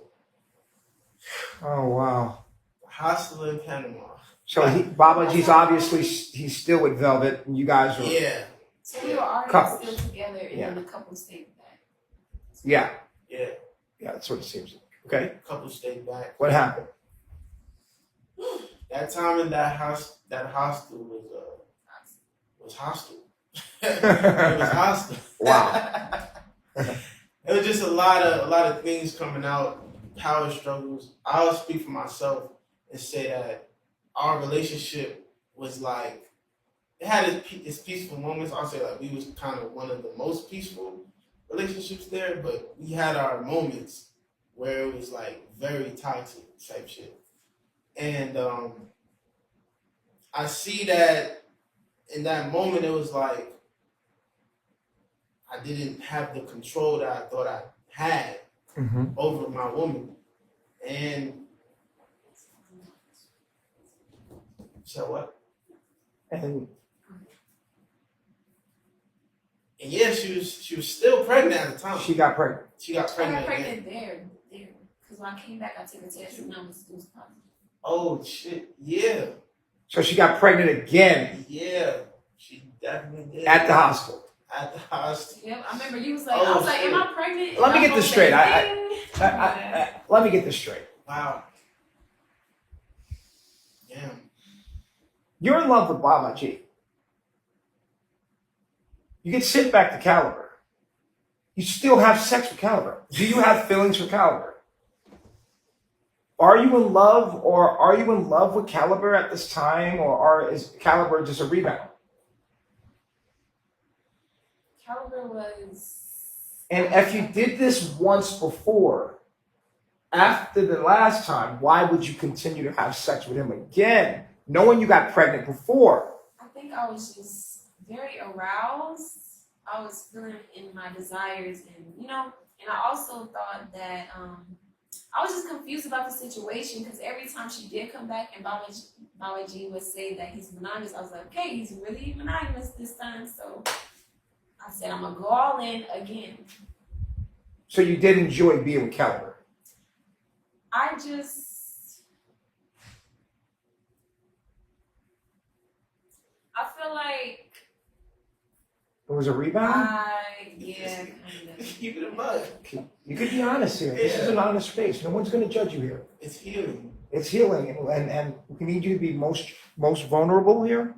Oh, wow. The hostel in Panama. So Baba G's obviously, he's still with Velvet, and you guys are. Yeah. so we were already Couples. still together, and Yeah. then the couple stayed back. Yeah. Yeah. Yeah, that's what it seems like. Okay. Couple stayed back. What happened? That time in that hostel was hostile. It was hostile. Wow. It was just a lot of things coming out, power struggles. I'll speak for myself and say that our relationship was like, it had its peaceful moments. I'll say like we was kind of one of the most peaceful relationships there, but we had our moments where it was like very toxic type shit. And I see that in that moment it was like I didn't have the control that I thought I had Mm-hmm. over my woman. And so what? And And yeah, she was still pregnant at the time. she got pregnant. She got I pregnant. got Again. pregnant there. Because when I came back, I took a test and I was positive. Oh shit! Yeah, So she got pregnant again yeah, she definitely did. at the hospital. At the hospital. Yep, I remember you was like, Oh, I was like, shit. am I pregnant? Let me And get I this was straight. like, Let me get this straight. Wow. Damn. You're in love with Baba G. You get sent back to Caliber. You still have sex with Caliber. Do you have feelings for Caliber? Are you in love, or are you in love with Caliber at this time, or is Caliber just a rebound? Caliber was. And if you did this once before, after the last time, why would you continue to have sex with him again, knowing you got pregnant before? I think I was just very aroused. I was feeling in my desires, and I also thought that I was just confused about the situation because every time she did come back and Baba G would say that he's monogamous, I was like, okay, he's really monogamous this time. So I said, I'm gonna go all in again. So you did enjoy being with Caliber. I feel like It was a rebound? yeah, kind of. Keep it a bug. You could be honest here. This is an honest space. No one's going to judge you here. It's healing. It's healing, and we need you to be most vulnerable here.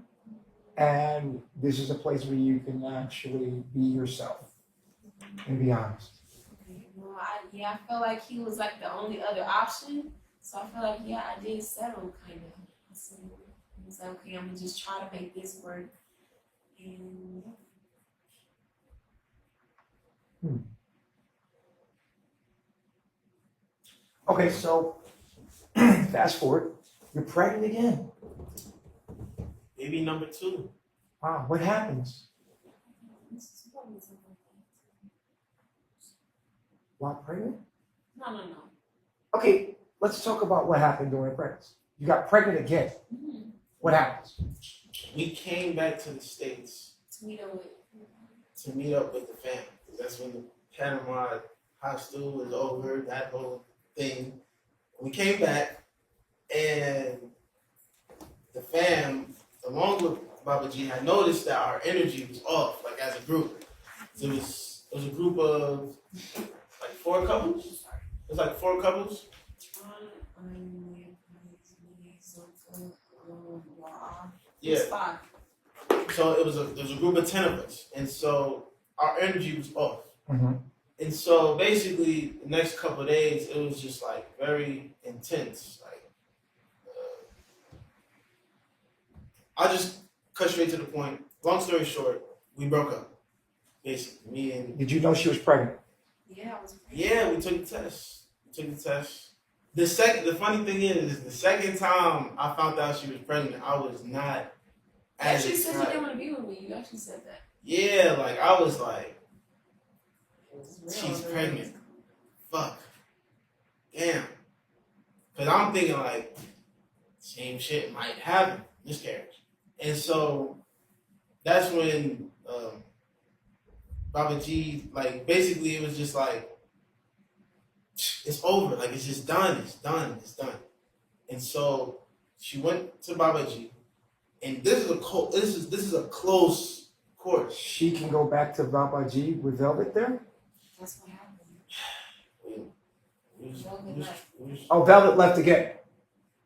And this is a place where you can actually be yourself and be honest. Okay, well, I felt like he was like the only other option. So I feel like, I did settle kind of. So I was like, okay, I'm gonna just try to make this work. And Okay, so fast forward, you're pregnant again. Baby number 2. Wow, what happens? While pregnant? No. Okay, let's talk about what happened during pregnancy. You got pregnant again. Mm-hmm. What happens? We came back to the States To meet up with. to meet up with the fam. That's when the Panama hostel was over, that whole thing. We came back, and the fam, along with Baba G, had noticed that our energy was off, like as a group. So it was a group of like 4 couples. It was like 4 couples. Yeah. It's 5. So it was a group of 10 of us, and so our energy was off. Mm-hmm. And so basically, the next couple of days, it was just like very intense. Like, I'll just cut straight to the point. Long story short, we broke up. Basically, me and Did you know she was pregnant? Yeah, I was. yeah, we took the test. The funny thing is the second time I found out she was pregnant, I was not You as actually said you excited. didn't want to be with me. You actually said that. Yeah, like I was like, It was real. she's pregnant. Fuck. Damn. Because I'm thinking like, same shit might happen, miscarriage. And so that's when Baba G, like, basically it was just like, it's over. Like, it's just done. It's done. And so she went to Baba G, and this is a close course. She can go back to Baba G with Velvet there? That's what happened. Oh, Velvet left again.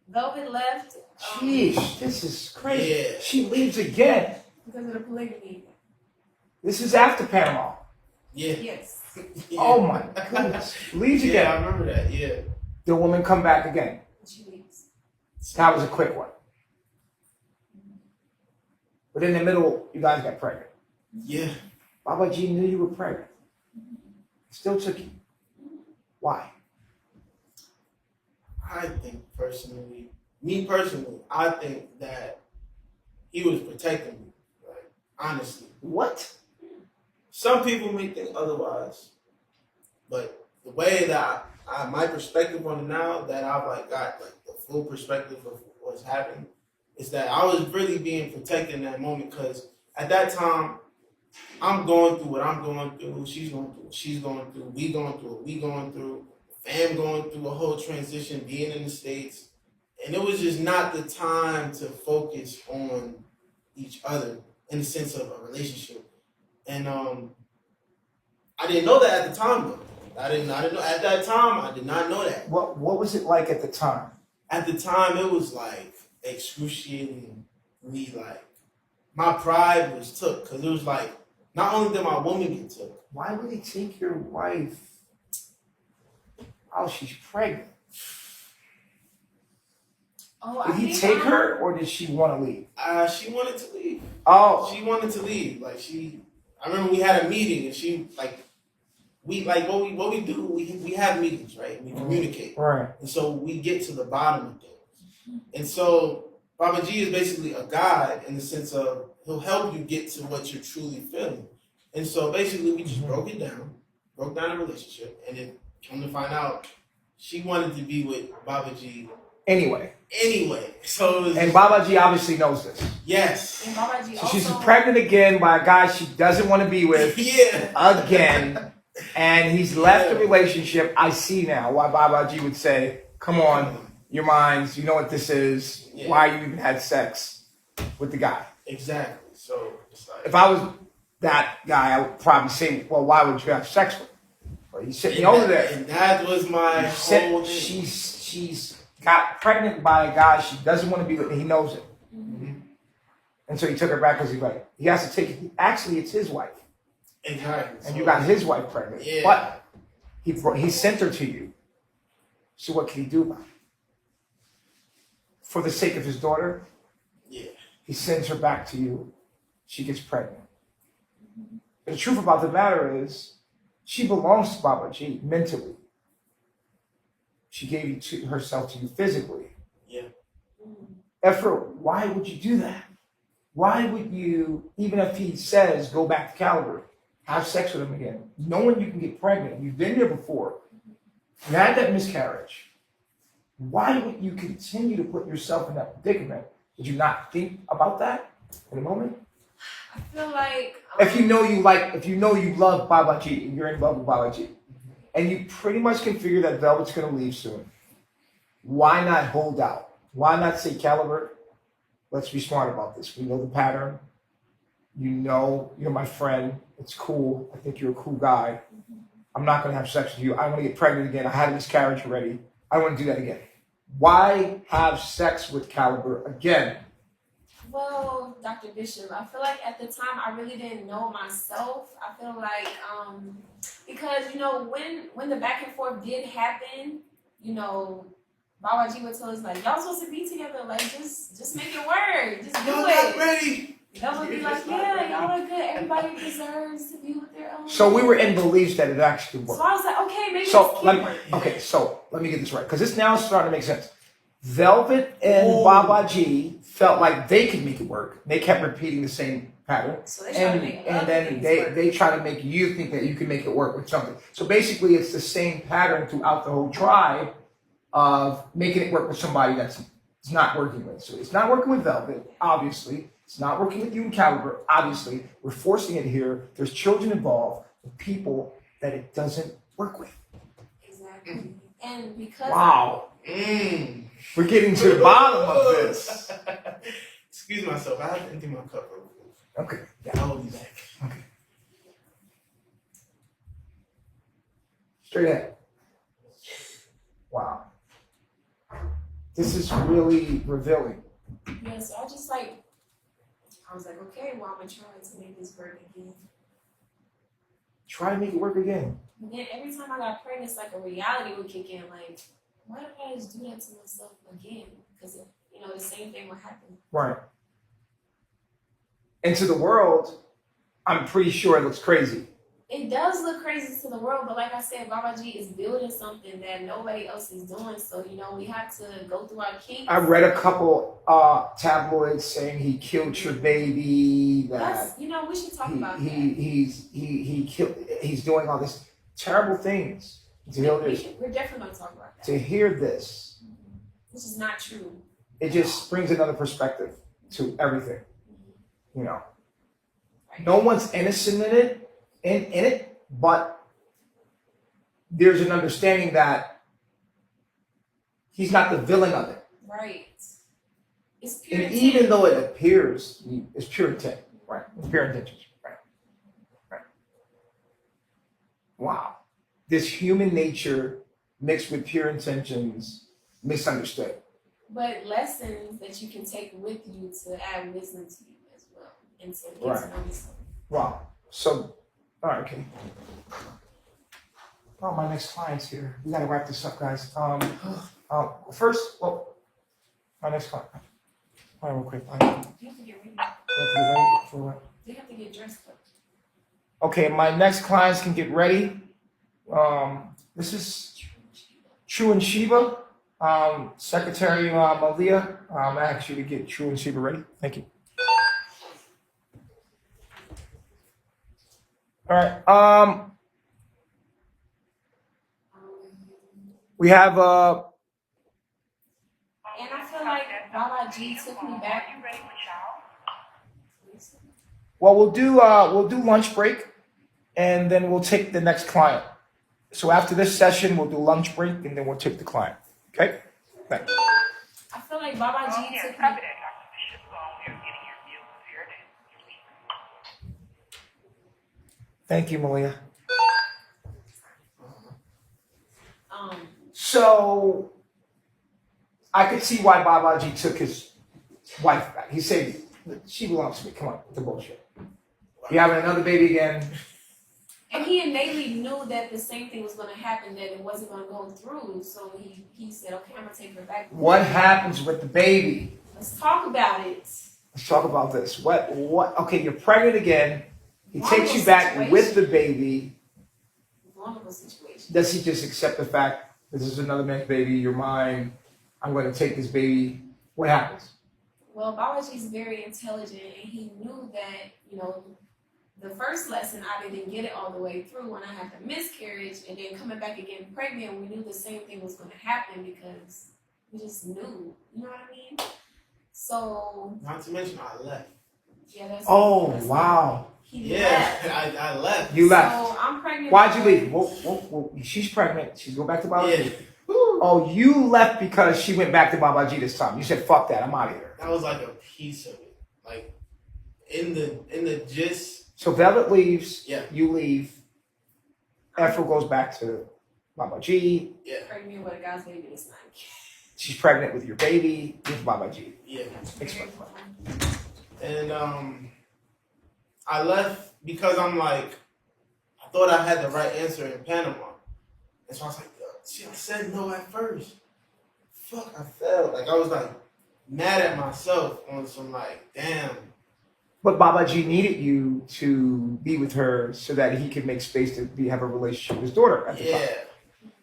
Velvet left. Jeez, this is crazy. Yeah. She leaves again. Because of the polygamy. This is after Panama. Yeah. Yes. Yeah. Oh my goodness. Leaves Yeah, again. I remember that. Yeah. The woman come back again. She leaves. That was a quick one. But in the middle, you guys got pregnant. Yeah. Baba G knew you were pregnant. Still took you. Why? I think personally, I think that he was protecting me. Like, honestly. What? Some people may think otherwise, but the way that my perspective on it now, that I've like got like the full perspective of what's happened, is that I was really being protected in that moment, because at that time, I'm going through what I'm going through, she's going through what she's going through, we going through what we going through, fam going through a whole transition, being in the States, and it was just not the time to focus on each other in the sense of a relationship. And I didn't know that at the time, though. I didn't know at that time. I did not know that. What was it like at the time? At the time, it was like excruciatingly, like my pride was took, because it was like not only did my woman get took. Why would he take your wife? Oh, she's pregnant. Oh, Did he take her, or did she want to leave? She wanted to leave. Oh, She wanted to leave. Like I remember we had a meeting, and she what we do. We have meetings, right? We communicate. right. And so we get to the bottom of things. And so Baba G is basically a guide in the sense of he'll help you get to what you're truly feeling. And so basically we just broke down the relationship, and then come to find out she wanted to be with Baba G Anyway, so it was, and Baba G obviously knows this. yes. And Baba G So also, she's pregnant again by a guy she doesn't want to be with Yeah. again, and he's left the relationship. I see now why Baba G would say, "Come on, your minds, you know what this is. Yeah. Why you even had sex with the guy." Exactly. So it's like, If I was that guy, I would probably say, "Well, why would you have sex with him?" But he's sitting over there. And that was my whole thing. She's got pregnant by a guy she doesn't want to be with, and he knows it. Mhm. And so he took her back because he has to take it. Actually, it's his wife. Exactly. And So- you got his wife pregnant. Yeah. But He sent her to you. So what can he do about it? For the sake of his daughter, Yeah. he sends her back to you. She gets pregnant. But the truth about the matter is, she belongs to Baba G mentally. She gave herself to you physically. Yeah. Efru, why would you do that? Why would you, even if he says go back to Caliber, have sex with him again, knowing you can get pregnant? You've been there before. You had that miscarriage. Why would you continue to put yourself in that predicament? Did you not think about that in a moment? I feel like If you know you love Baba G, and you're in love with Baba G, and you pretty much can figure that Velvet's gonna leave soon, why not hold out? Why not say, Caliber, let's be smart about this. We know the pattern. You know, you're my friend. It's cool. I think you're a cool guy. I'm not gonna have sex with you. I want to get pregnant again. I had a miscarriage already. I want to do that again. Why have sex with Caliber again? Well, Dr. Bishop, I feel like at the time I really didn't know myself. I feel like because when the back and forth did happen, Baba G would tell us like, y'all supposed to be together, like just make it work, just do Y'all it. not ready. Y'all would be like, yeah, y'all are good. Everybody deserves to be with their own. So we were in beliefs that it actually worked. So I was like, okay, maybe So this can work. let me get this right, because this now is starting to make sense. Velvet and Ooh. Baba G felt like they could make it work. They kept repeating the same pattern. So they try to make And other then things they, work. they try to make you think that you can make it work with something. So basically it's the same pattern throughout the whole tribe of making it work with somebody that's it's not working with. So it's not working with Velvet, obviously. It's not working with you and Caliber, obviously. We're forcing it here. There's children involved, the people that it doesn't work with. Exactly. And because Wow. We're getting to the bottom of this. Excuse myself. I have to empty my cup real quick. Okay. Yeah, I'll be back. Okay. Straight ahead. Wow. This is really revealing. yeah, so I was like, okay, well I'm gonna try to make this work again. Try to make it work again. And then every time I got pregnant, it's like a reality would kick in. Like, why did I just do that to myself again? Because the same thing would happen. Right. And to the world, I'm pretty sure it looks crazy. It does look crazy to the world, but like I said, Baba G is building something that nobody else is doing. So we have to go through our kinks. I read a couple tabloids saying he killed your baby. That We should talk about that. he killed. He's doing all this terrible things. We're definitely going to talk about that. To hear this, Which is not true. it just brings another perspective to everything. Right. No one's innocent in it, but there's an understanding that he's not the villain of it. Right. It's pure And intent. even though it appears it's pure intent, right? It's pure intentions, right? Wow. This human nature mixed with pure intentions, misunderstood. But lessons that you can take with you to add wisdom to you as well. And to get Right. to know yourself. Wow. So, all right, okay. Oh, my next client's here. We gotta wrap this up, guys. First, my next client. All right, real quick. You have to get ready. You have to get ready for what? They have to get dressed up. Okay, my next clients can get ready. This is True and Sheba. Secretary Malia, I asked you to get True and Sheba ready. Thank you. All right. We have And I feel like Baba G took me back. well, we'll do lunch break, and then we'll take the next client. So after this session, we'll do lunch break, and then we'll take the client. Okay? Thanks. I feel like Baba G took me. Thank you, Malia. Um, So I could see why Babaji took his wife back. He said, she belongs to me. Come on, with the bullshit. You having another baby again? And he innately knew that the same thing was going to happen, that it wasn't going to go through. So he said, okay, I'm going to take her back. What happens with the baby? Let's talk about it. Let's talk about this. What? Okay, you're pregnant again. He Vulnerable takes you back situation. with the baby. Vulnerable situation. Does he just accept the fact this is another man's baby? You're mine. I'm going to take this baby. What happens? Well, Babaji's very intelligent, and he knew that, you know, the first lesson I didn't get it all the way through when I had the miscarriage, and then coming back again pregnant, we knew the same thing was going to happen because we just knew. You know what I mean? So. Not to mention, I left. Yeah, that's. Oh, that's wow. He left. I left. You left. So I'm pregnant. Why'd you leave? Whoa. She's pregnant. She's going back to Babaji. Yeah. Oh, you left because she went back to Babaji this time. You said, fuck that. I'm out of here. That was like a piece of it. Like, in the gist. So Velvet leaves. Yeah. You leave. Efru goes back to Babaji. Yeah. Pregnant with a guy's baby this night. She's pregnant with your baby with Babaji. Yeah. Explain. And I left because I'm like, I thought I had the right answer in Panama. And so I was like, see, I said no at first. Fuck, I failed. Like, I was like mad at myself on some like, damn. But Babaji needed you to be with her so that he could make space to have a relationship with his daughter at the time.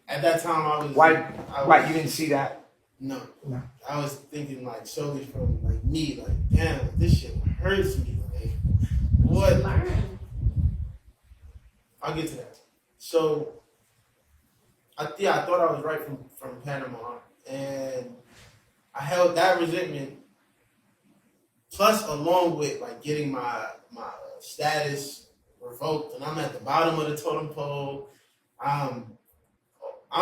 At that time, I was. Why you didn't see that? No. No. I was thinking like solely from like me, like, damn, this shit hurts me. Like, what? Learn. I'll get to that. So, I thought I was right from Panama, and I held that resentment, plus along with like getting my status revoked, and I'm at the bottom of the totem pole. I'm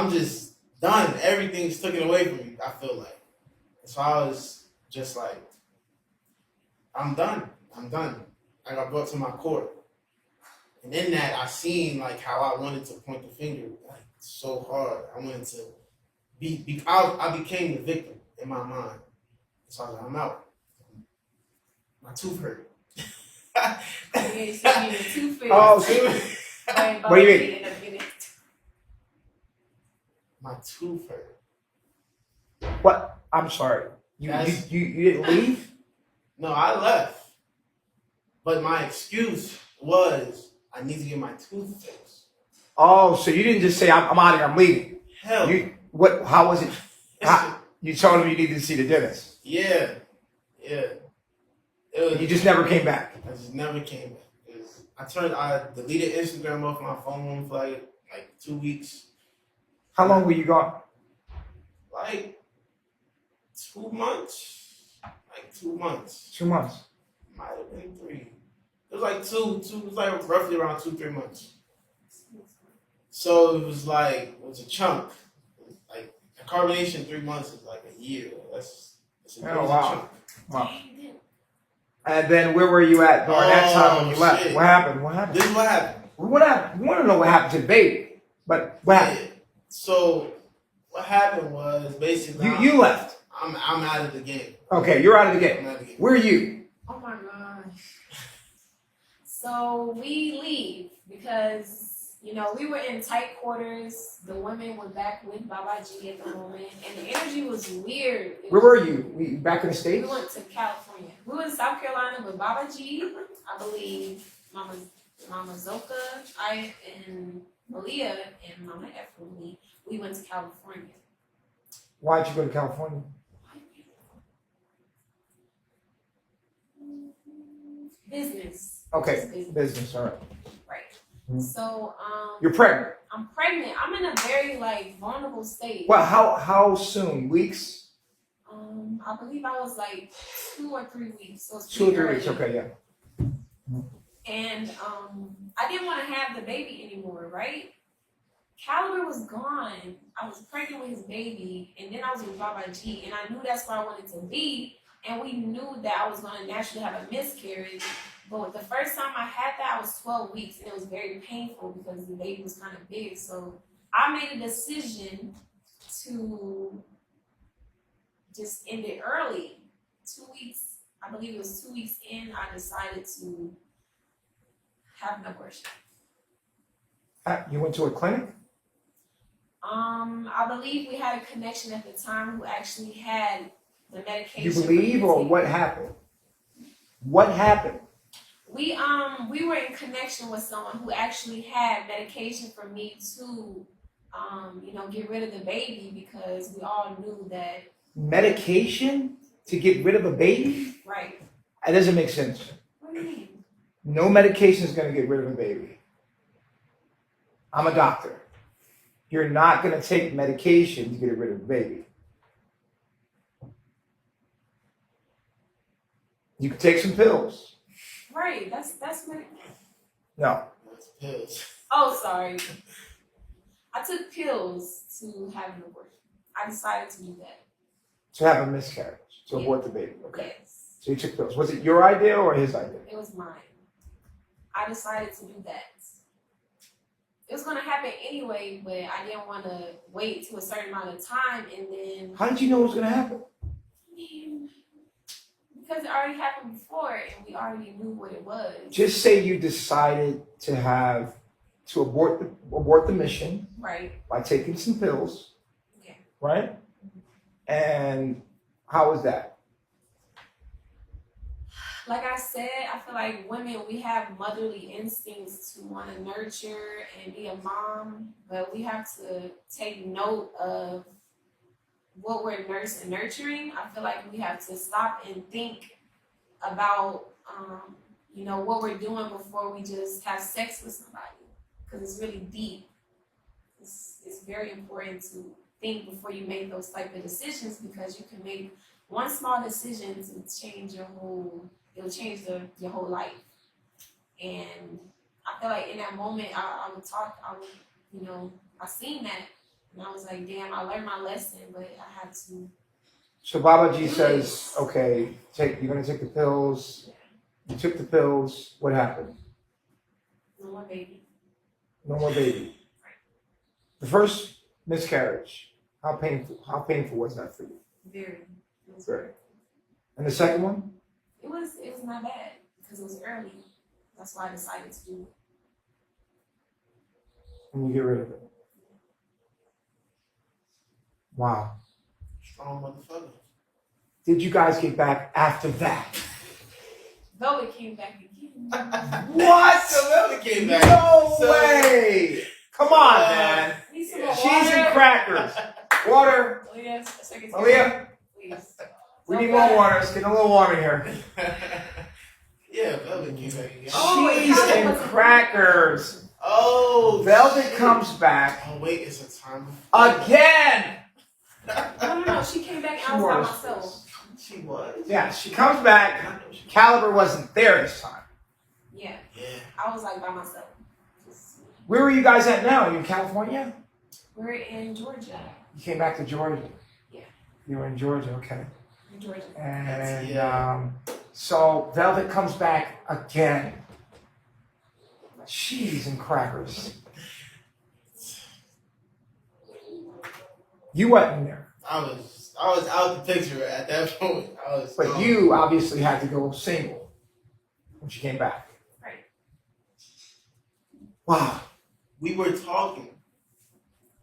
just done. Everything's taken away from me, I feel like. So I was just like, I'm done. I got brought to my court. And in that, I seen like how I wanted to point the finger like so hard. I wanted to I became the victim in my mind. So I was like, I'm out. My tooth hurt. Yeah, you said you were too fit. Oh, see? What do you mean? My tooth hurt. What? I'm sorry. You didn't leave? No, I left. But my excuse was I need to get my tooth fixed. Oh, so you didn't just say I'm out of here, I'm leaving. Hell. How was it? You told him you needed to see the dentist. Yeah. You just never came back. I just never came back. I deleted Instagram off my phone for like 2 weeks. How long were you gone? Like 2 months. Like 2 months. 2 months. Might have been 3. It was like it was like roughly around 2-3 months. So it was a chunk. Like a carbonation 3 months is like a year. That's a wow. chunk. Wow. And then where were you at during that time when you left? Shit. What happened? This is what happened. What happened? We want to know what happened to the baby. But what happened? Yeah. So what happened was basically You left. I'm out of the game. Okay, you're out of the I'm game. out of the game. Where are you? Oh my gosh. So we leave because, you know, we were in tight quarters. The women were back with Babaji at the moment, and the energy was weird. Where were you? Were you back in the We States? went to California. We were in South Carolina with Babaji, I believe, Mama Zoka, and Malia, and Mama Efuru. We went to California. Why'd you go to California? Business. Okay, business, all right. Right. Mhm. So, You're pregnant. I'm pregnant. I'm in a very vulnerable state. Well, how soon? Weeks? I believe I was like 2 or 3 weeks. So it's 2 or 3 pretty weeks. early. Okay, yeah. And I didn't want to have the baby anymore, right? Caliber was gone. I was pregnant with his baby, and then I was with Babaji, and I knew that's where I wanted to be. And we knew that I was going to naturally have a miscarriage. But the first time I had that, I was 12 weeks, and it was very painful because the baby was kind of big. So I made a decision to just end it early. 2 weeks, I believe it was 2 weeks in, I decided to have an abortion. You went to a clinic? I believe we had a connection at the time who actually had the medication. You believe, or what happened? What happened? We were in connection with someone who actually had medication for me to get rid of the baby, because we all knew that. Medication to get rid of a baby? Right. That doesn't make sense. What do you mean? No medication is going to get rid of a baby. I'm a doctor. You're not going to take medication to get rid of a baby. You can take some pills. Right. That's medication. No. That's pills. Oh, sorry. I took pills to have an abortion. I decided to do that. To have a miscarriage, to Yeah. abort the baby. Okay. Yes. So you took pills. Was it your idea or his idea? It was mine. I decided to do that. It was gonna happen anyway, but I didn't want to wait to a certain amount of time, and then How did you know it was going to happen? because it already happened before, and we already knew what it was. Just say you decided to abort the mission Right. by taking some pills, Yeah. right? And how was that? Like I said, I feel like women, we have motherly instincts to want to nurture and be a mom, but we have to take note of what we're nurturing. I feel like we have to stop and think about, what we're doing before we just have sex with somebody, because it's really deep. It's very important to think before you make those type of decisions, because you can make one small decision to change it'll change your whole life. And I feel like in that moment, I seen that, and I was like, damn, I learned my lesson, but I had to. So Babaji says, okay, you're going to take the pills. You took the pills. What happened? No more baby. No more baby. The first miscarriage, how painful was that for you? Very. It was Very. And the second one? It was not bad because it was early. That's why I decided to do it. And you get rid of it. Wow. Strong motherfucker. Did you guys get back after that? Velvet came back again. What? So Velvet came back. No So- way! Come on, man. Need some more Cheese water. and crackers. Water. Yes, a second. Aaliyah, Please. we need more water. It's getting a little warm in here. Yeah, Velvet came back again. Oh, Cheese it and was- crackers. Oh, Velvet shit. comes back Oh wait, it's a time. again. No. She came back and I was by myself. She was. Yeah, she comes back. Caliber wasn't there this time. Yeah, Yeah. I was like by myself. Where are you guys at now? Are you in California? We're in Georgia. You came back to Georgia. Yeah. You were in Georgia, okay. In Georgia. And Yeah. so Velvet comes back again. Cheese and crackers. You wasn't there. I was out the picture at that point. But gone. you obviously had to go single when she came back. Right. Wow. We were talking.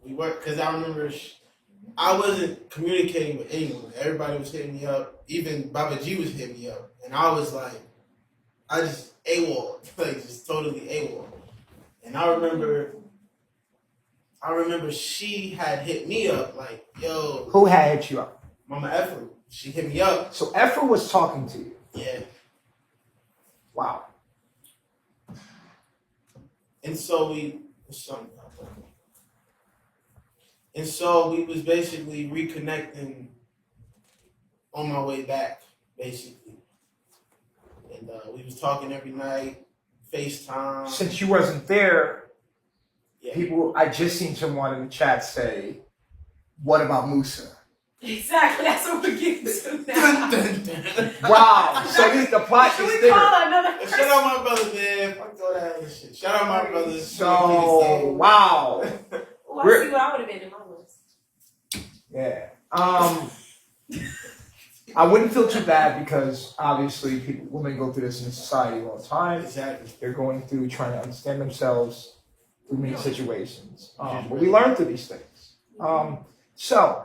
We were, because I remember I wasn't communicating with anyone. Everybody was hitting me up. Even Baba G was hitting me up. And I was like, I just AWOL. Like, just totally AWOL. And I remember she had hit me up like, yo, Who had hit you up? Mama Efuru. She hit me up. So Efru was talking to you. Yeah. Wow. And so we was basically reconnecting on my way back, basically. And we was talking every night, FaceTime. Since you wasn't there, Yeah. I just seen someone in the chat say, what about Musa? Exactly. That's what we're getting to Dun, now. dun, dun. Wow. So the plot Should is we thicker. call another Shout person? out my brothers, man. Fuck all that other shit. Shout out my brothers. So, wow. Oh, I see what I would have been in my list. Yeah. I wouldn't feel too bad because obviously women go through this in society all the time. Exactly. They're going through trying to understand themselves. through many situations. But we learn through these things. So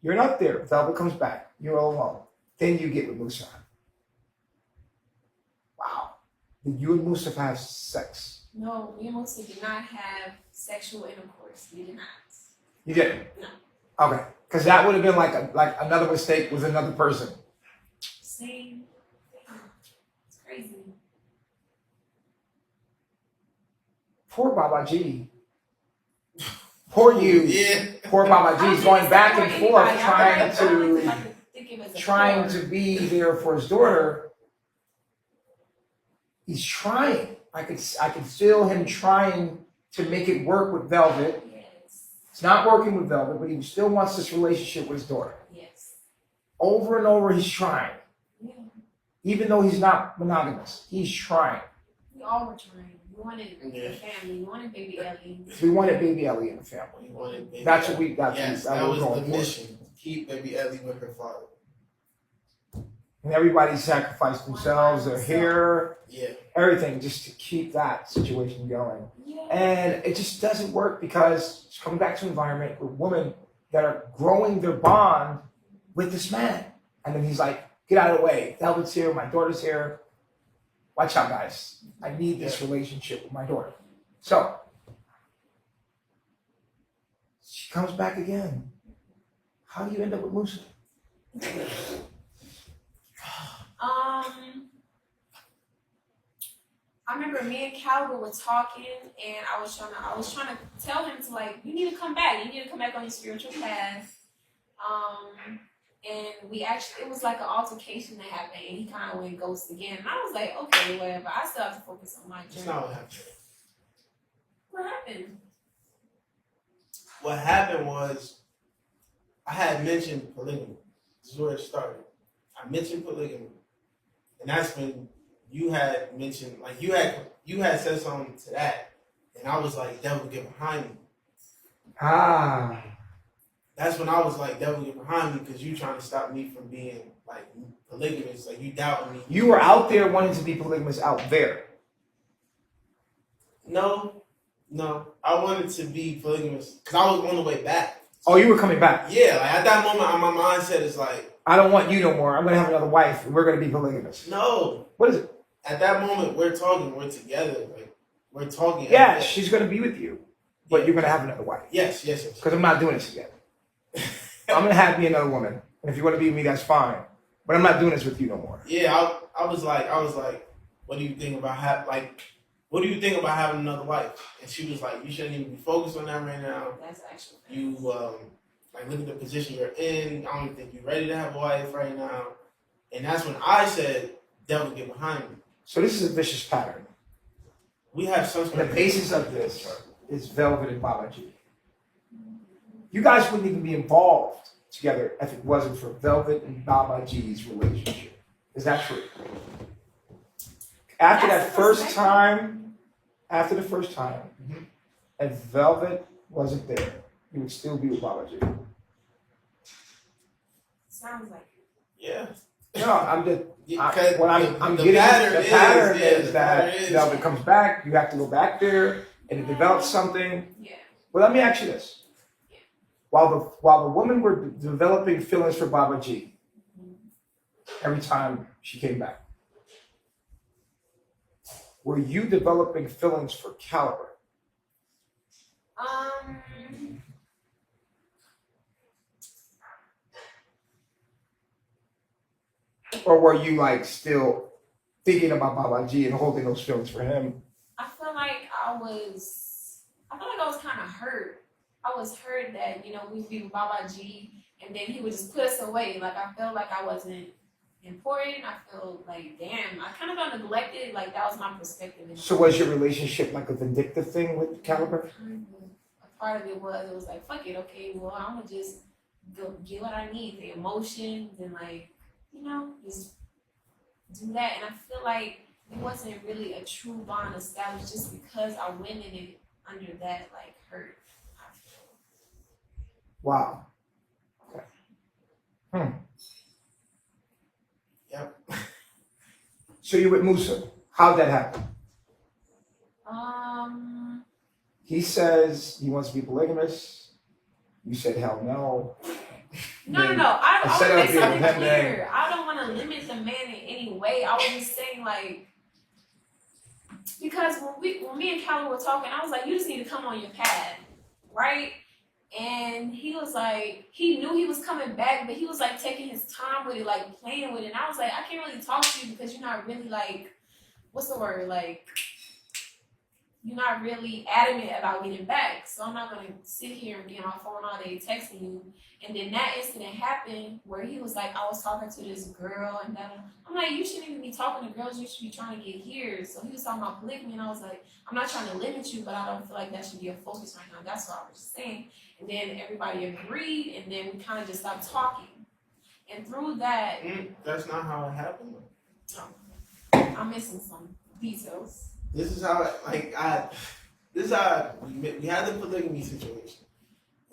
you're not there. Velvet comes back. You're all alone. Then you get with Musa. Wow. Did you and Musa have sex? No, me and Musa did not have sexual intercourse. We did not. You didn't? No. Okay. Because that would have been like another mistake with another person. Same. It's crazy. Poor Baba G. Poor you. Yeah. Poor Baba G. Going back and forth trying to be there for his daughter. He's trying. I could feel him trying to make it work with Velvet. Yes. It's not working with Velvet, but he still wants this relationship with his daughter. Yes. Over and over, he's trying. Yeah. Even though he's not monogamous, he's trying. We all were trying. We wanted the family. We wanted baby Ellie. We wanted baby Ellie in the family. We wanted baby That's Ellie. what we. Yes, that was the mission. Keep baby Ellie with her father. And everybody sacrificed themselves, their hair, Yeah. everything, just to keep that situation going. Yeah. And it just doesn't work because it's coming back to an environment with women that are growing their bond with this man. And then he's like, get out of the way. Velvet's here, my daughter's here. Watch out, guys. I need this relationship with my daughter. So, she comes back again. How do you end up with Musa? I remember me and Calvin were talking, and I was trying to tell him to, like, you need to come back. You need to come back on your spiritual path. And it was like an altercation that happened, and he kind of went ghost again. And I was like, okay, whatever. I still have to focus on my journey. That's not what happened. What happened? What happened was, I had mentioned polygamy. This is where it started. I mentioned polygamy, and that's when you had mentioned, like, you had said something to that, and I was like, devil, get behind me. Ah. That's when I was like, devil, get behind me, because you trying to stop me from being, like, polygamous. Like, you doubting me. You were out there wanting to be polygamous out there. No. I wanted to be polygamous, because I was on the way back. Oh, you were coming back. Yeah, like, at that moment, my mindset is like, I don't want you no more. I'm going to have another wife, and we're going to be polygamous. no. What is it? At that moment, we're talking, we're together, like, we're talking. Yeah, she's going to be with you, but Yeah. you're going to have another wife. Yes. Because I'm not doing this again. I'm going to have me another woman. And if you want to be with me, that's fine. But I'm not doing this with you no more. Yeah, I was like, what do you think about having another wife? And she was like, you shouldn't even be focused on that right now. That's actually You like, look at the position you're in. I don't even think you're ready to have a wife right now. And that's when I said, devil, get behind me. So this is a vicious pattern. We have some sort And the basis of this is Velvet and Baba G. You guys wouldn't even be involved together if it wasn't for Velvet and Baba G's relationship. Is that true? After the first time, if Velvet wasn't there, you would still be with Baba G. sounds like it. Yeah. No, I'm just. Yeah, What I'm the getting pattern the pattern is is that is- Velvet comes back. You have to go back there and it develops something. Yeah. Well, let me ask you this: while the women were developing feelings for Baba G, every time she came back, were you developing feelings for Caliber? Or were you like still thinking about Baba G and holding those feelings for him? I feel like I was kind of hurt. I was hurt that, we'd be with Baba G and then he would just put us away. Like, I felt like I wasn't important. I feel like, damn, I kind of got neglected. Like, that was my perspective. So was your relationship like a vindictive thing with Caliber? A part of it was like, fuck it, okay, well, I'm gonna just go get what I need, the emotions and, like, just do that. And I feel like it wasn't really a true bond established just because I went in it under that, like, hurt. I feel. Wow. Okay. Yep. So you with Musa? How'd that happen? He says he wants to be polygamous. You said hell no. No. I said want to I'll make be something a clear. I don't want to limit the man in any way. I was just saying, like, because when me and Callie were talking, I was like, you just need to come on your pad, right? And he was like, he knew he was coming back, but he was like taking his time with it, like playing with it. And I was like, I can't really talk to you because you're not really like, what's the word? Like, you're not really adamant about getting back. So I'm not gonna sit here and be on my phone all day texting you. And then that incident happened where he was like, I was talking to this girl and that. I'm like, you shouldn't even be talking to girls, you should be trying to get here. So he was talking about polygamy and I was like, I'm not trying to limit you, but I don't feel like that should be a focus right now. That's what I was saying. And then everybody agreed and then we kind of just stopped talking. And through that, That's not how it happened. I'm missing some details. This is how we had the polygamy situation,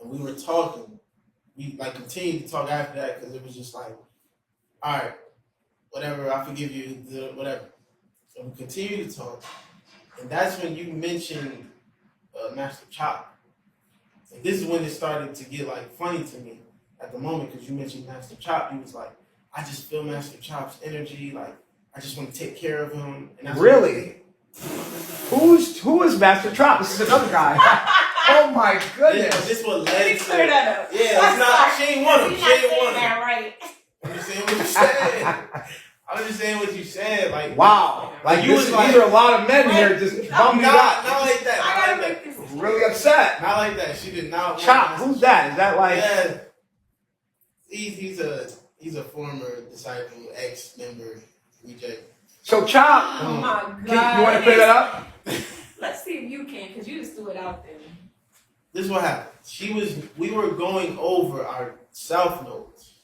and we were talking. We like continued to talk after that because it was just like, all right, whatever, I forgive you, whatever. And we continued to talk, and that's when you mentioned Master Chop. And this is when it started to get like funny to me at the moment because you mentioned Master Chop. He was like, I just feel Master Chop's energy, like I just want to take care of him. And that's Really? Who is Master Chop? This is another guy. Oh my goodness. This what Let me led to clear that up. Yeah, it's not. She ain't want him. She ain't want him. That right. I'm just saying what you said. I was just saying what you said. Like Wow. Like you was like, these are a lot of men here just bumming you not out. like that. I Not gotta like make that. this. Really upset. Not like that. She did not. Chop, who's that? Is that like Yeah. He's a former disciple, ex-member, reject. So Chop? Oh my God. You want to clear that up? Let's see if you can, because you just threw it out there. This is what happened. We were going over our self nodes.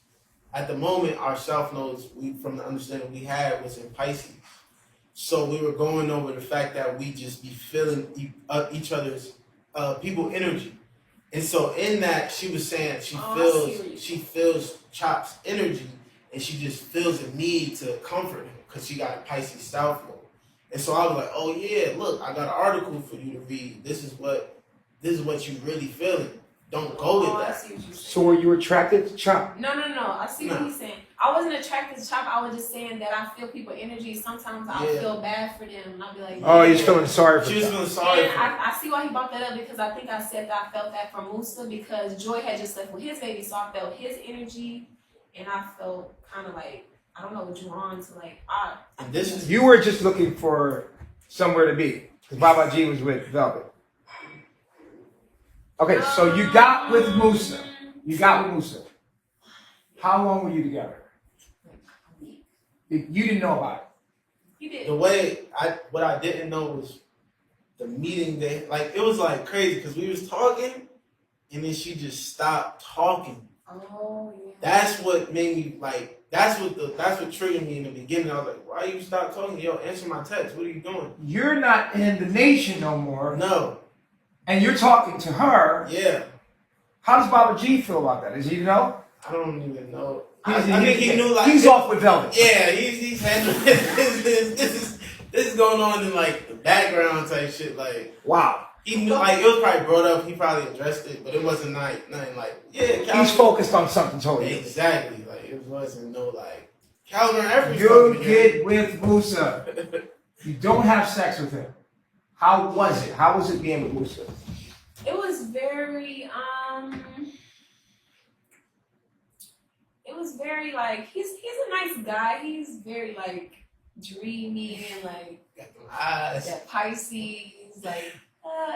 At the moment, our self nodes, from the understanding we had, was in Pisces. So we were going over the fact that we just be feeling each other's people energy. And so in that, she was saying she feels Chop's energy, and she just feels a need to comfort him because she got a Pisces South Node. And so I was like, oh yeah, look, I got an article for you to read. This is what you really feeling. Don't go with I that. see what you're saying. So were you attracted to Chop? No. I see what he's saying. I wasn't attracted to Chop. I was just saying that I feel people energy. Sometimes I feel bad for them, and I'll be like, Oh, you're feeling sorry for She was Chop. feeling sorry and for him. I see why he brought that up because I think I said that I felt that from Musa because Joy had just left with his baby, so I felt his energy, and I felt kind of like, I don't know, drawn to like, And this is You were just looking for somewhere to be. Because Baba G was with Velvet. Okay, so you got with Musa. How long were you together? You didn't know about it. You did. the way what I didn't know was the meeting day. Like it was like crazy because we was talking, and then she just stopped talking. Oh yeah. That's what made me like. That's what triggered me in the beginning. I was like, why you stop talking? Yo, answer my text. What are you doing? You're not in the nation no more. No. And you're talking to her. Yeah. How does Baba G feel about that? Does he know? I don't even know. I think he knew. Like he's off with Velvet. Yeah, he's handling this is going on in like the background type shit. Like Wow. he knew. Like it was probably brought up. He probably addressed it, but it wasn't like nothing like He's focused on something totally different. Exactly. Like it wasn't no like Calvin Everett. You get with Musa. You don't have sex with him. How was it? How was it being with Musa? It was very it was very like he's a nice guy. He's very like dreamy and like Got them eyes. that Pisces, like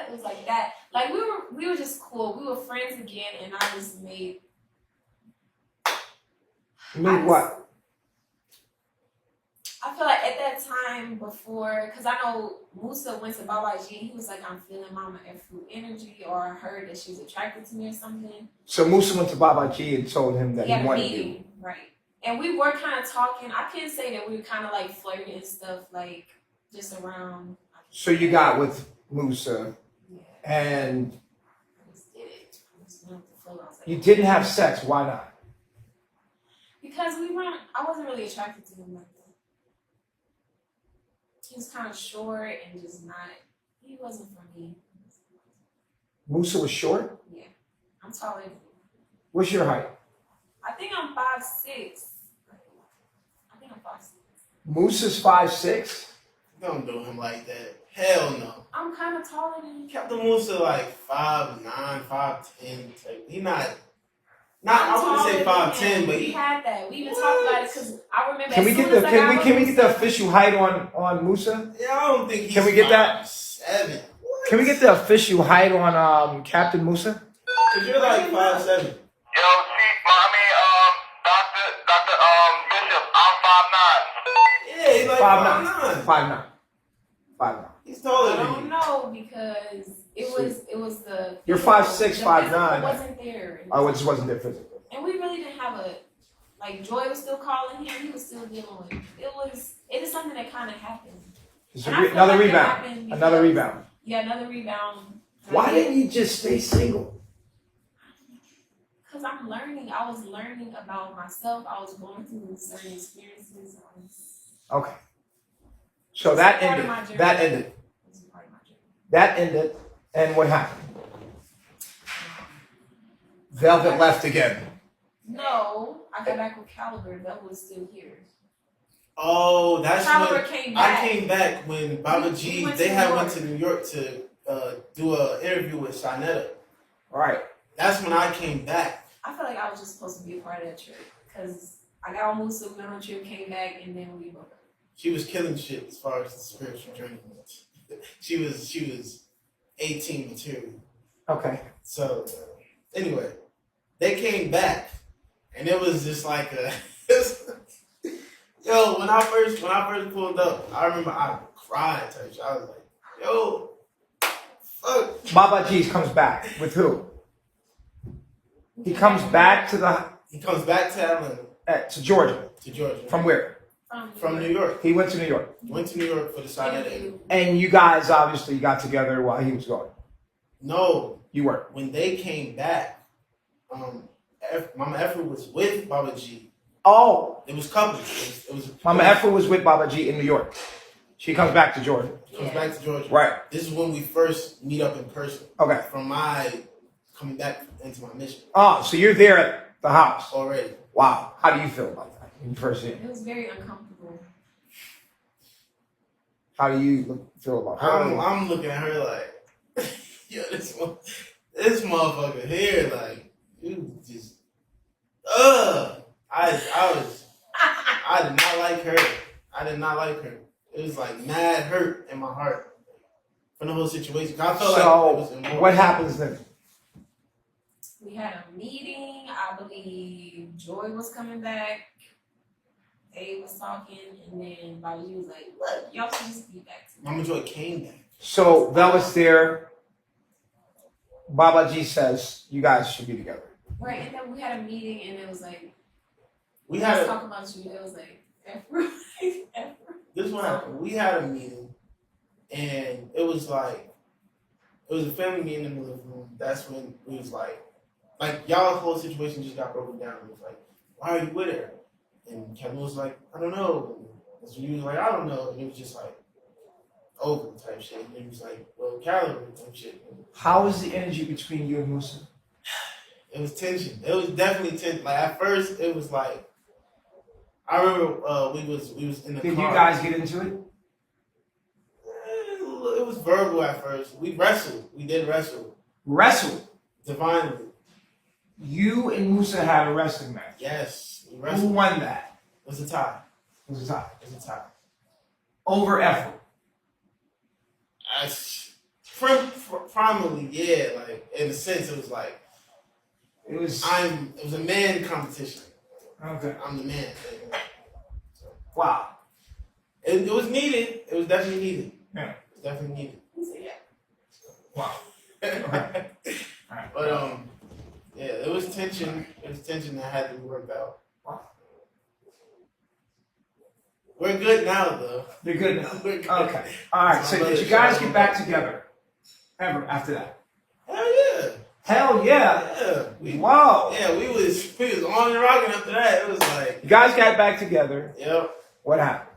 it was like that. Like we were just cool. We were friends again, and I just made. You mean what? I feel like at that time before, because I know Musa went to Baba G, and he was like, I'm feeling Mama Efuru energy, or I heard that she was attracted to me or something. So Musa went to Baba G and told him that He had he a wanted meeting, you. right? And we were kind of talking. I can't say that we were kind of like flirting and stuff, like just around. So you got with Musa Yeah. and I just did it. I just went with the flow. I was like, you didn't have sex. Why not? because I wasn't really attracted to him like that. He was kind of short and just not He wasn't for me. Musa was short? Yeah. I'm taller than you. What's your height? I think I'm 5'6". I think I'm 5'6". Musa's 5'6"? Don't do him like that. Hell no. I'm kind of taller than you. Captain Musa like 5'9", 5'10". He not. I wouldn't say 5'10", but we he. had that. We even talked about it because I remember. Can we get the official height on Musa? Yeah, I don't think he's. Can we get that? 5'7". Can we get the official height on Captain Musa? Cause you're like 5'7". Yo, see, Dr. Bishop, I'm 5'9". Yeah, he's like 5'9". 5'9". 5'9". He's taller I than don't you. know because it was the. You're physical. 5'6", The 5'9". physical wasn't there. Oh, it just wasn't there physically. And we really didn't have like Joy was still calling him. He was still dealing with it is something that kind of happened. It's And I feel another like it rebound. happened because- Another rebound. Yeah, another rebound. Why didn't you just stay single? Because I'm learning. I was learning about myself. I was going through certain experiences. Okay. So that Part of ended. my journey. That ended. It was part of my journey. That ended. And what happened? Velvet left again. No, I got back with Caliber. That was still here. Oh, that's Caliber when came back. I came back when Baba We G. went They to had New went York. to New York to do an interview with Shanetta. All right. That's when I came back. I feel like I was just supposed to be a part of that trip because I got on Musa, went on a trip, came back, and then we broke up. She was killing shit as far as the spiritual journey went. She was 18 material. Okay. So anyway, they came back, and it was just like a. Yo, when I first pulled up, I remember I cried. Type shit. I was like, yo, fuck. Baba G comes back with who? He comes back to He comes back to Atlanta, to Georgia. to Georgia. From where? From New York. He went to New York. Went to New York for the Shanetta interview. Interview. And you guys obviously got together while he was gone. No, You weren't. when they came back, Mama Efuru was with Baba G. Oh, It was couples. It was Mama Efru was with Baba G in New York. She comes back to Georgia. comes back to Georgia. Right. This is when we first meet up in person. Okay. From my coming back into my mission Oh, so you're there at the house. already. Wow. How do you feel about that when you first see him? It was very uncomfortable. How do you feel about her? I'm looking at her like, yo, this motherfucker here, like, you just, I did not like her. I did not like her. It was like mad hurt in my heart from the whole situation. I felt like it was immoral. What happens then? We had a meeting. I believe Joy was coming back. Dave was talking, and then Bobby G was like, "Look, y'all should just be back together." Mama Joy came back. So Velvet's there. Baba G says you guys should be together. Right, and then we had a meeting, and it was like, We let's had talk about you. It was like, Efru. this is what happened. We had a meeting, and it was like, it was a family meeting in the living room. That's when we was like y'all whole situation just got broken down. It was like, why are you with her? And Kevin was like, I don't know. And so you was like, I don't know. And it was just like over type shit. And it was like, well, caliber type shit. How was the energy between you and Musa? It was tension. It was definitely tension. Like at first, it was like, I remember we was in the Did car. you guys get into it? It was verbal at first. We wrestled. We did wrestle Wrestle. divinely. You and Musa had a wrestling match. Yes, we Who wrestled. won that? It was a tie. It was a tie. It was a tie. Over Efru. Primarily, yeah. Like in a sense, it was like It was. it was a man competition. Okay. I'm the man. Wow. It was needed. It was definitely needed. Yeah. It was definitely needed. He said, "Yeah." Wow. Alright. But yeah, it was tension. It was tension that had to be worked out. We're good now, though. You're good now. We're good. Okay. All right. So did you guys get back together ever after that? Hell yeah. Hell yeah. Yeah. We was on and rocking after that. It was like, You guys got back together. yep. What happened?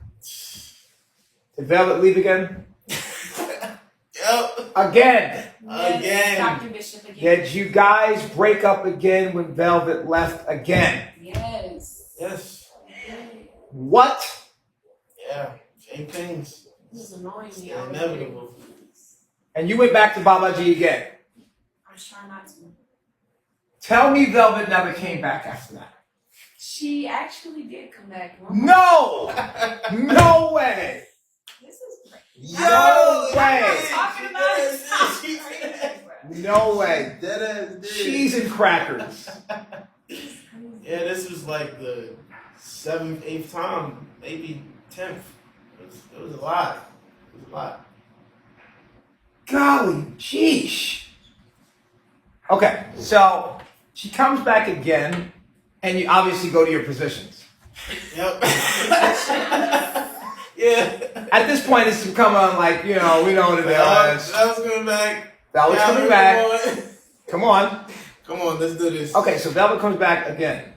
Did Velvet leave again? Yo, Yep. Again. Yes, Dr. Bishop again. Did you guys break up again when Velvet left again? Yes. Yes. What? Yeah. Same things. This is annoying It's me. inevitable. And you went back to Babaji again. I'm trying not to. Tell me Velvet never came back after that. She actually did come back. No! No way! This is crazy. No I'm way! talking about it. No way. Deadass did. Cheese and crackers. Yeah, this was like the 7th, 8th time, maybe 10th. It was a lot. It was a lot. Golly, sheesh. Okay, so she comes back again, and you obviously go to your positions. Yep. Yeah. At this point, it's become like, we know what it is. That was coming back. Velvet's coming back. Come on. Come on, let's do this. Okay, so Velvet comes back again.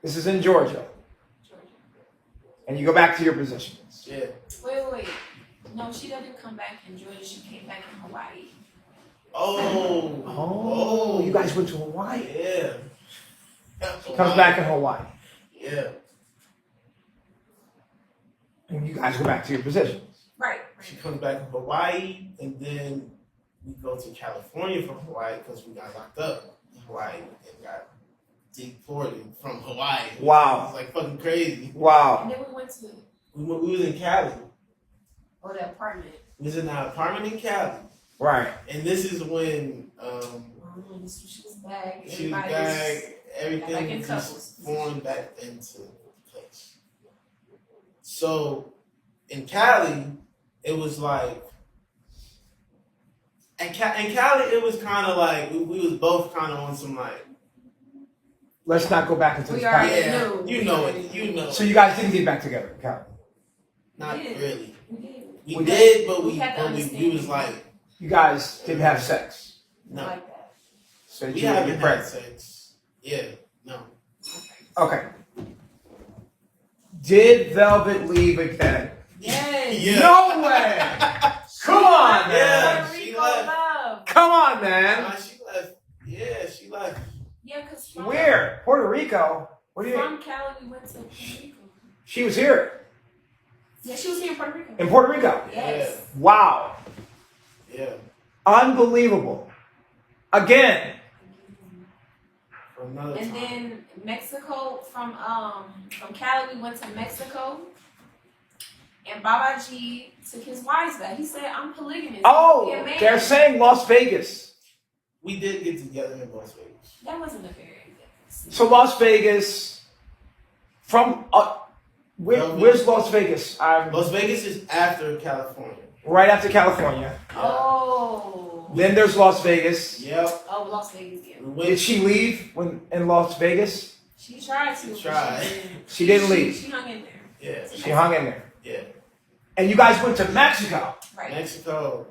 This is in Georgia. And you go back to your positions. Yeah. Wait. No, she doesn't come back in Georgia. She came back in Hawaii. Oh, you guys went to Hawaii. Yeah. She comes back in Hawaii. Yeah. And you guys go back to your positions. Right. She comes back from Hawaii, and then we go to California from Hawaii because we got locked up in Hawaii and got deported from Hawaii. Wow. It was like fucking crazy. Wow. And then we went to We was in Cali. the apartment. We was in our apartment in Cali. Right. And this is when She was back. she was Everybody back, back everything in just couples. formed back into place. So in Cali, it was like, in Cali, it was kind of like, we was both kind of on some like, Let's not go back into We this already past. yeah, knew. you know it, you know. So you guys didn't get back together in Cali. Not We did. really. We did. We did, but We we had to was understand. like, You guys didn't have sex. no, Like that. So we you haven't were had pregnant. sex. Yeah, no. Okay. Did Velvet leave again? Yes. Yeah. No way! Come on, man! Yeah, Puerto she Rico left. love. Come on, man! Nah, she left. Yeah, she left. Yeah, because Where? Puerto Rico? What do you? from Cali we went to Puerto Rico. She was here Yeah, she was here in Puerto Rico. in Puerto Rico. Yes. Wow! Yeah. Unbelievable. Again. For another And time. then Mexico, from Cali we went to Mexico. And Babaji took his wives back. He said, I'm polygamous. Oh, Be a man." they're saying Las Vegas. We did get together in Las Vegas. That wasn't a very good. So Las Vegas. From where's Las Vegas? Las Vegas is after California. Right after California. Oh. Then there's Las Vegas. Yep. Oh, Las Vegas, yeah. We went. Did she leave when in Las Vegas? She tried to. but She tried. She didn't leave. She hung in there. Yeah. She hung in there. Yeah. And you guys went to Mexico. Right. Mexico.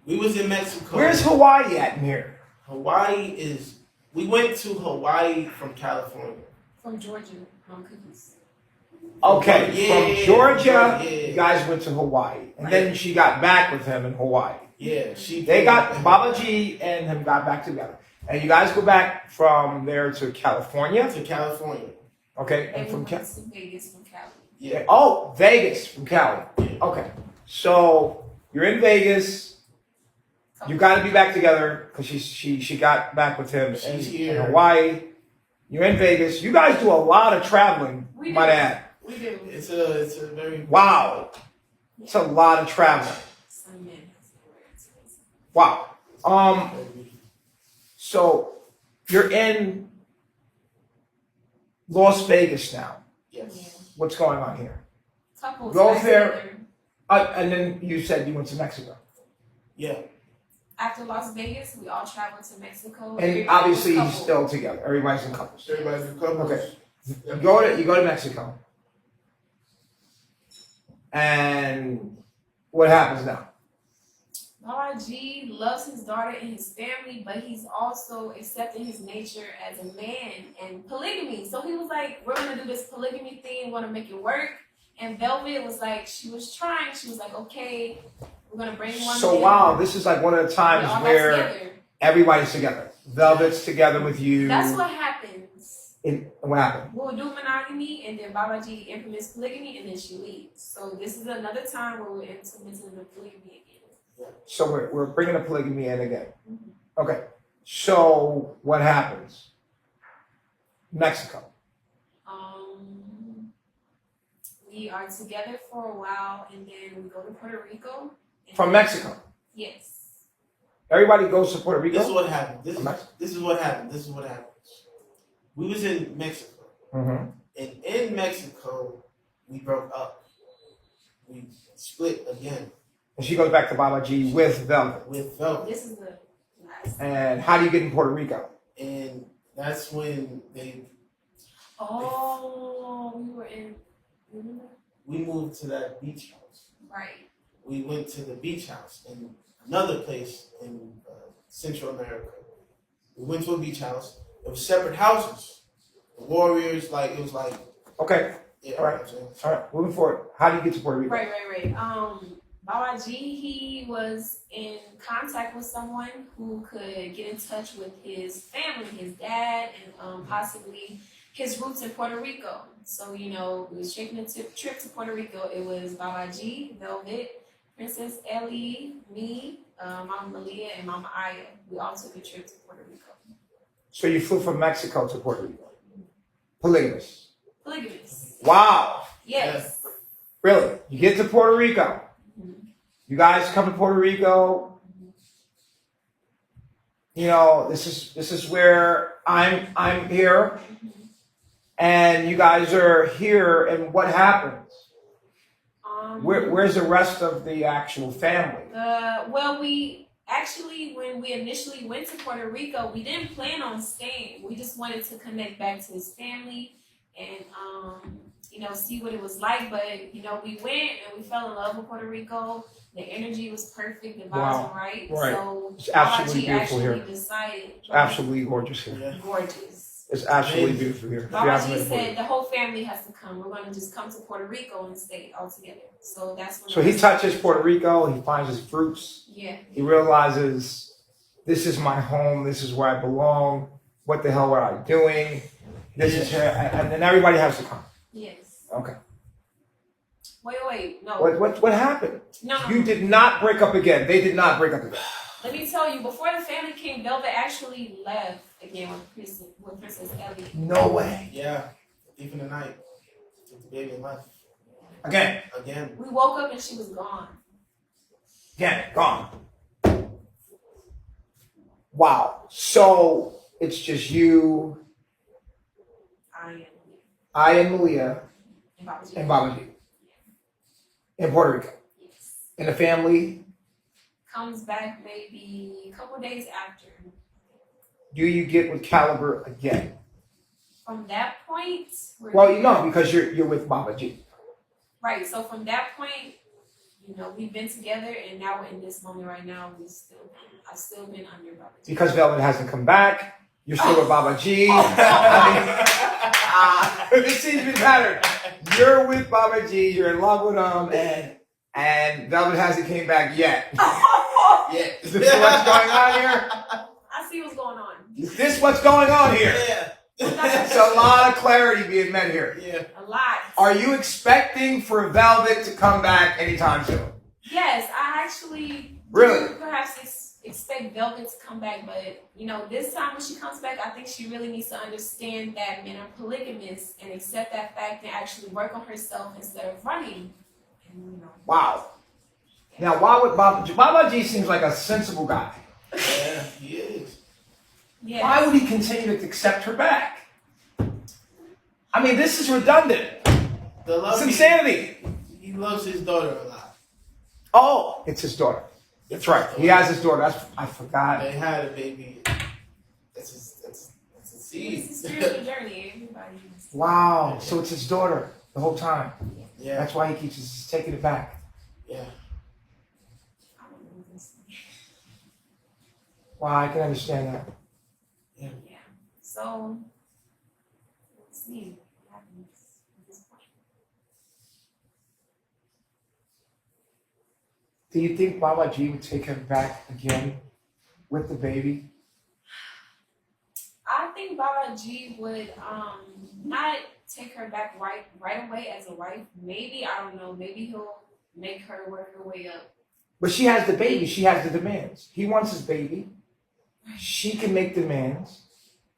We was in Mexico. Where's Hawaii at in here? Hawaii is. We went to Hawaii from California. From Georgia, cookies. Okay, Yeah, from Georgia, yeah. you guys went to Hawaii. And then she got back with him in Hawaii. Yeah, she. They got, Babaji and him got back together. And you guys go back from there to California. to California. Okay, And and we from went to Vegas from Cali. Yeah. Oh, Vegas from Cali. Okay, so you're in Vegas. You got to be back together because she got back with him She's in here. Hawaii. You're in Vegas. You guys do a lot of traveling, We might do. add. We do. It's a very. Wow, it's a lot of traveling. Some men have some words. Wow. So you're in Las Vegas now. Yes. What's going on here? Couples. Go back there. together. And then you said you went to Mexico. Yeah. After Las Vegas, we all traveled to Mexico. And Everybody obviously was you're coupled. still together. Everybody's in couples. Everybody's a couple. Okay. You go to Mexico. And what happens now? Baba G loves his daughter and his family, but he's also accepting his nature as a man and polygamy. So he was like, we're going to do this polygamy thing, want to make it work. And Velvet was like, she was trying. She was like, okay, We're gonna bring one. So in. wow, this is like one of the times We all got where together. everybody's together. Velvet's together with you. That's what happens. What happened? We'll do monogamy, and then Babaji implements polygamy, and then she leaves. So this is another time where we're implementing the polygamy again. So we're bringing the polygamy in again. Mm-hmm. Okay. So what happens? Mexico. We are together for a while, and then we go to Puerto Rico. From Mexico. Yes. Everybody goes to Puerto Rico. This is what happened. This is what happened. We was in Mexico, Mm-hmm. and in Mexico, we broke up. We split again. And she goes back to Babaji with Velvet. With Velvet. This is the last. And how do you get in Puerto Rico? And that's when they. Oh, we were in. Remember? We moved to that beach house. Right. We went to the beach house in another place in Central America. We went to a beach house. It was separate houses. The Warriors, like, it was like. Okay. Yeah, All right. All right. Moving forward. How do you get to Puerto Rico? Right. Babaji, he was in contact with someone who could get in touch with his family, his dad, and possibly his roots in Puerto Rico. So, we was taking a trip to Puerto Rico. It was Babaji, Velvet, Princess Ellie, me, Mama Malia, and Mama Aya. We all took a trip to Puerto Rico. So you flew from Mexico to Puerto Rico. Polygamous. Polygamous. Wow. Yes. Really? You get to Puerto Rico. Mm-hmm. You guys come to Puerto Rico. This is where I'm here. Mm-hmm. And you guys are here, and what happens? Where's the rest of the actual family? When we initially went to Puerto Rico, we didn't plan on staying. We just wanted to connect back to his family and, see what it was like. But, we went and we fell in love with Puerto Rico. The energy was perfect. The vibes were right. So it's absolutely beautiful here. Decided. It's absolutely gorgeous here. Yeah. Gorgeous. It's absolutely beautiful here. Babaji said the whole family has to come. We're going to just come to Puerto Rico and stay all together. So that's when. So he touches Puerto Rico. He finds his roots. Yeah. He realizes this is my home. This is where I belong. What the hell were I doing? This is here, and then everybody has to come. Yes. Okay. Wait. No. What happened? No. You did not break up again. They did not break up again. Let me tell you, before the family came, Velvet actually left again with Princess Ellie. No way. Yeah. Thief in the night. Took the baby and left. Again. We woke up and she was gone. Again. Gone. Wow. So it's just you, I and Malia, and Babaji. In Puerto Rico. Yes. And the family. Comes back maybe a couple days after. Do you get with Caliber again? From that point. Because you're with Babaji. Right. So from that point, we've been together, and now we're in this moment right now. I've still been under Babaji. Because Velvet hasn't come back, you're still with Babaji. This seems to be pattern. You're with Babaji, you're in love with him, and Velvet hasn't came back yet. Yeah. Is this what's going on here? I see what's going on. Is this what's going on here? Yeah. It's a lot of clarity being met here. Yeah. A lot. Are you expecting for Velvet to come back anytime soon? Yes, I actually Really? do perhaps expect Velvet to come back, but this time when she comes back, I think she really needs to understand that men are polygamous and accept that fact and actually work on herself instead of running. And, Wow. Now, why would Babaji? Babaji seems like a sensible guy. Yeah, he is. Yes. Why would he continue to accept her back? I mean, this is redundant. It's insanity. He loves his daughter a lot. Oh, it's his daughter. That's right. He has his daughter. I forgot. They had a baby. That's a seed. It's a spiritual journey. Everybody. Wow. So it's his daughter the whole time. Yeah. That's why he keeps just taking it back. Yeah. Wow, I can understand that. Yeah. So let's see what happens at this point. Do you think Baba G would take her back again with the baby? I think Baba G would not take her back right away as a wife. Maybe, I don't know, maybe he'll make her work her way up. But she has the baby. She has the demands. He wants his baby. She can make demands,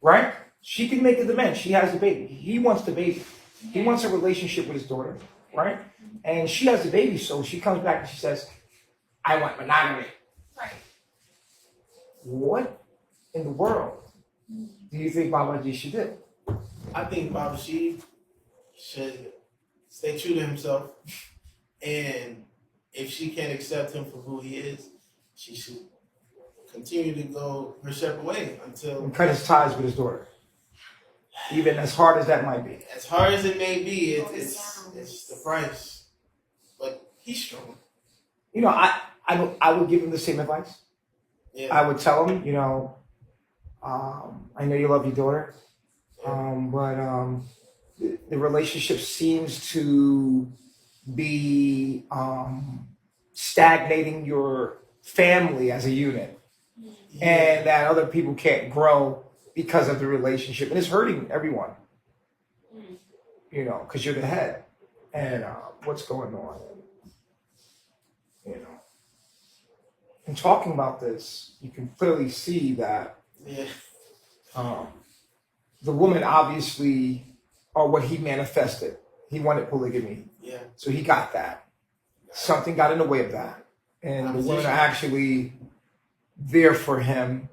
right? She can make the demands. She has the baby. He wants the baby. He wants a relationship with his daughter, right? And she has the baby, so she comes back and she says, I want monogamy. Right. What in the world do you think Baba G should do? I think Baba G should stay true to himself, and if she can't accept him for who he is, she should continue to go her separate way until And cut his ties with his daughter. Even as hard as that might be. as hard as it may be, it's the price. But he's strong. You know, I would give him the same advice. Yeah. I would tell him, you know, I know you love your daughter, but the relationship seems to be stagnating your family as a unit, and that other people can't grow because of the relationship, and it's hurting everyone. You know, because you're the head, and what's going on? You know, in talking about this, you can clearly see that the woman obviously, or what he manifested, he wanted polygamy. Yeah. So he got that. Something got in the way of that. And the women are actually there for him.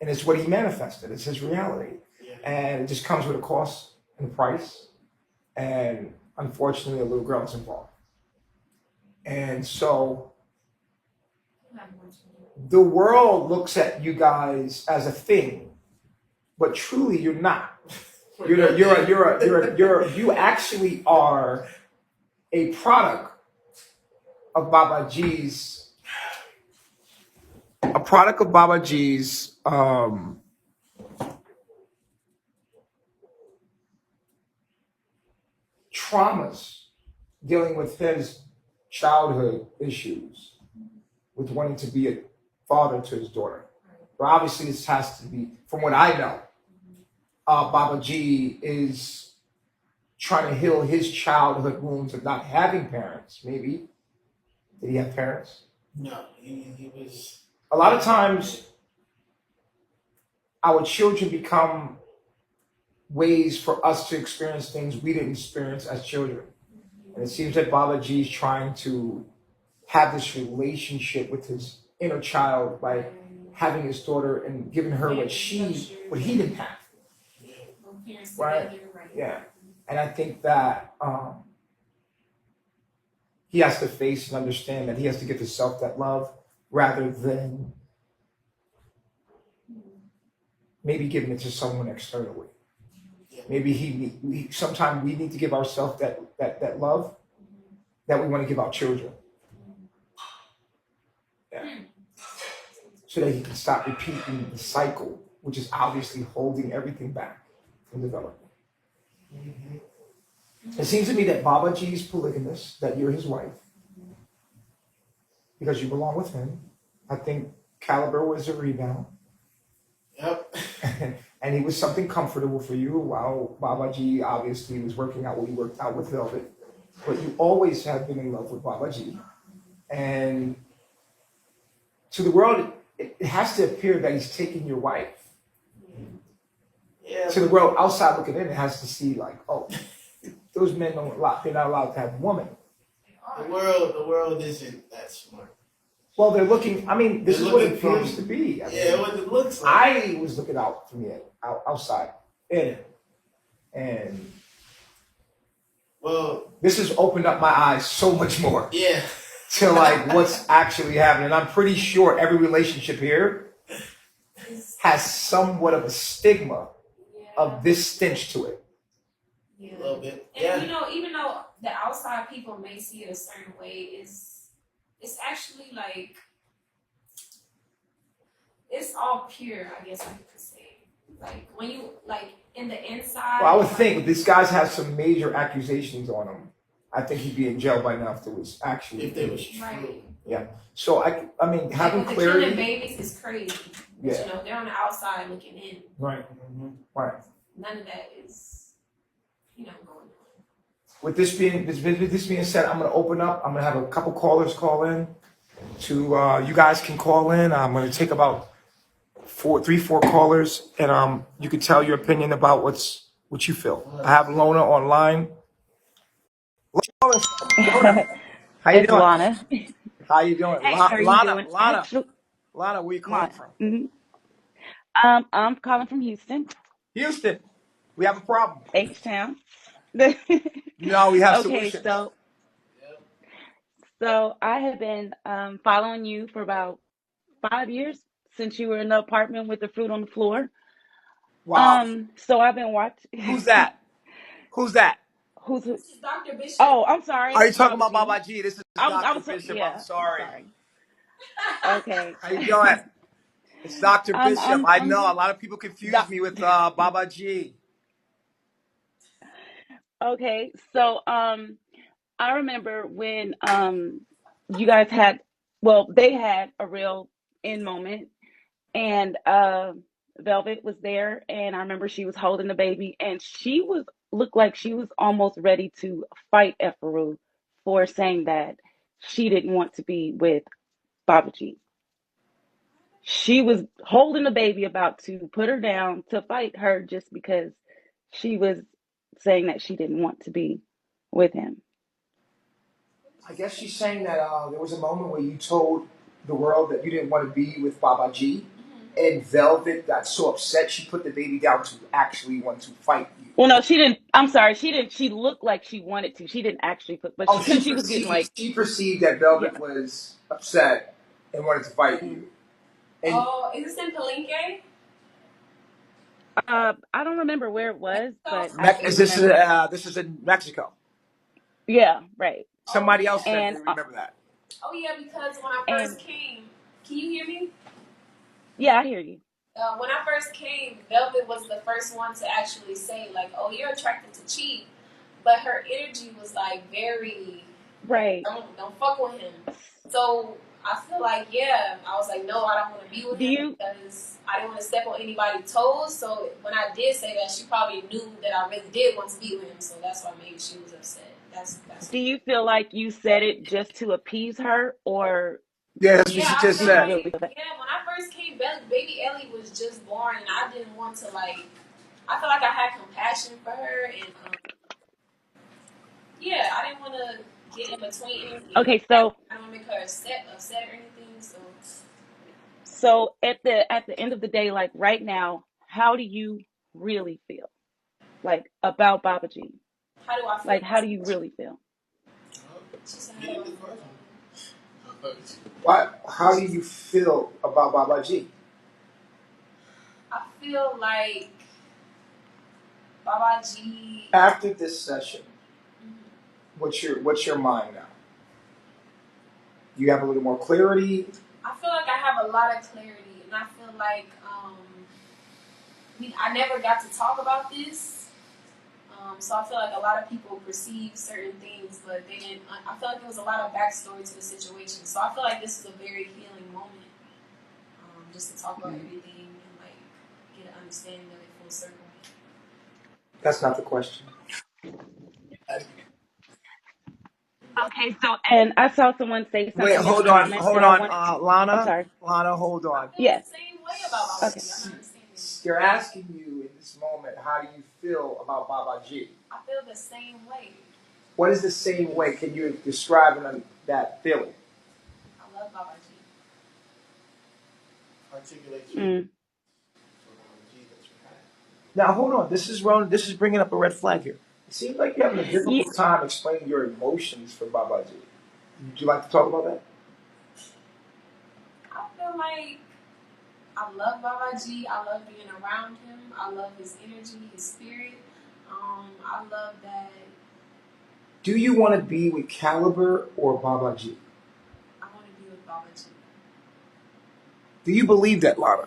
And it's what he manifested. It's his reality. Yeah. And it just comes with a cost and a price. And unfortunately, a little girl is involved. And so the world looks at you guys as a thing, but truly you're not. You actually are a product of Baba G's, traumas, dealing with his childhood issues, with wanting to be a father to his daughter. But obviously this has to be, from what I know, Baba G is trying to heal his childhood wounds of not having parents, maybe. Did he have parents? No, he was. A lot of times, our children become ways for us to experience things we didn't experience as children. And it seems that Baba G is trying to have this relationship with his inner child by having his daughter and giving her what he didn't have. Right? Yeah. And I think that he has to face and understand that he has to give himself that love rather than maybe giving it to someone externally. Maybe sometimes we need to give ourselves that love that we want to give our children. Yeah. So that he can stop repeating the cycle, which is obviously holding everything back from development. It seems to me that Baba G is polygamous, that you're his wife, because you belong with him. I think Caliber was a rebound. Yep. And he was something comfortable for you, while Baba G obviously was working out what he worked out with Velvet. But you always have been in love with Baba G. And to the world, it has to appear that he's taking your wife. Yeah. To the world outside looking in, it has to see like, oh, those men they're not allowed to have a woman. The world isn't that smart. Well, they're looking. I mean, this is what it appears to be. I mean, what it looks like. I was looking out from the outside in, and well, this has opened up my eyes so much more. Yeah. To like what's actually happening. I'm pretty sure every relationship here has somewhat of a stigma of this stench to it. A little bit. And you know, even though the outside people may see it a certain way, it's actually like it's all pure, I guess I could say. Like when you like in the inside. Well, I would think this guy's has some major accusations on him. I think he'd be in jail by now if there was actually. If there was true. Right. Yeah. So I mean, having Like, the clarity. killing babies is crazy. Yeah. You know, they're on the outside looking in. Right. Right. None of that is, going on. With this being said, I'm gonna open up. I'm gonna have a couple callers call in. You guys can call in. I'm gonna take about 4 callers, and you can tell your opinion about what you feel. I have Lona online. Lona, how you It's doing? Lana. How you doing? Hey, how are you doing? Actually, Lana, where you calling Lana. from? I'm calling from Houston, Houston. We have a problem. H-Town. No, we have Okay, solutions. so I have been following you for about 5 years since you were in the apartment with the fruit on the floor. Wow. So I've been watching. Who's that? Who's that? Who's who? This is Dr. Bishop. Oh, I'm sorry, Are you talking Baba about G. Baba G? This is I Dr. was Bishop. I'm yeah. I'm sorry. sorry. Okay. How you doing? It's Dr. Bishop. I I'm know a lot of people confuse doc- me with Baba G. Okay, so I remember when you guys had, well, they had a real in moment, and Velvet was there, and I remember she was holding the baby, and she was looked like she was almost ready to fight Efuru for saying that she didn't want to be with Babaji. She was holding the baby, about to put her down to fight her just because she was saying that she didn't want to be with him. I guess she's saying that there was a moment where you told the world that you didn't want to be with Baba G, and Velvet got so upset she put the baby down to actually want to fight you. Well, no, she didn't. I'm sorry, she didn't. She looked like she wanted to. She didn't actually put, but Oh, because she was getting like, she perceived that yeah. Velvet was upset and wanted to fight Mm. you. And Is this in Palenque? I don't remember where it was, but I do Is this remember. this is in Mexico? Yeah, right. Somebody else said they And remember that. Oh yeah, because when I and first came, can you hear me? yeah, I hear you. When I first came, Velvet was the first one to actually say like, "Oh, you're attracted to Chief," but her energy was like very, Right. don't fuck with him. So I feel like, yeah, I was like, no, I don't want to be with him because I didn't want to step on anybody's toes. So when I did say that, she probably knew that I really did want to be with him. So that's why maybe she was upset. That's. Do you feel like you said it just to appease her, or Yeah, that's what Yeah, she I just feel said. like, really feel that? yeah, when I first came, baby Ellie was just born, and I didn't want to like. I feel like I had compassion for her, and yeah, I didn't want to get in between anything. Okay, so I don't want to make her upset or anything. so at the end of the day, like right now, how do you really feel like about Babaji? How do I feel? Like, how do you really feel? How do you feel about Baba G? I feel like Babaji. After this session, what's your mind now? Do you have a little more clarity? I feel like I have a lot of clarity, and I feel like I never got to talk about this. So I feel like a lot of people perceive certain things, but they didn't. I feel like there was a lot of backstory to the situation. So I feel like this is a very healing moment, just to talk about everything and like get an understanding of it full circle. That's not the question. Okay, so and I saw someone say Wait, something in the hold on, comments that I wanted. I'm Lana. sorry. Lana, hold on. I feel Yes. the same way about Babaji. Okay. I'm not understanding. They're asking you in this moment, how do you feel about Baba G? I feel the same way. What is the same way? Can you describe that feeling? I love Babaji. Articulate Now, hold on. This is bringing up a red flag here. It seems like you're having a difficult time explaining your emotions for Baba G. Would you like to talk about that? I feel like I love Babaji. I love being around him. I love his energy, his spirit. I love that. Do you want to be with Caliber or Baba G? I want to be with Babaji. Do you believe that, Lana?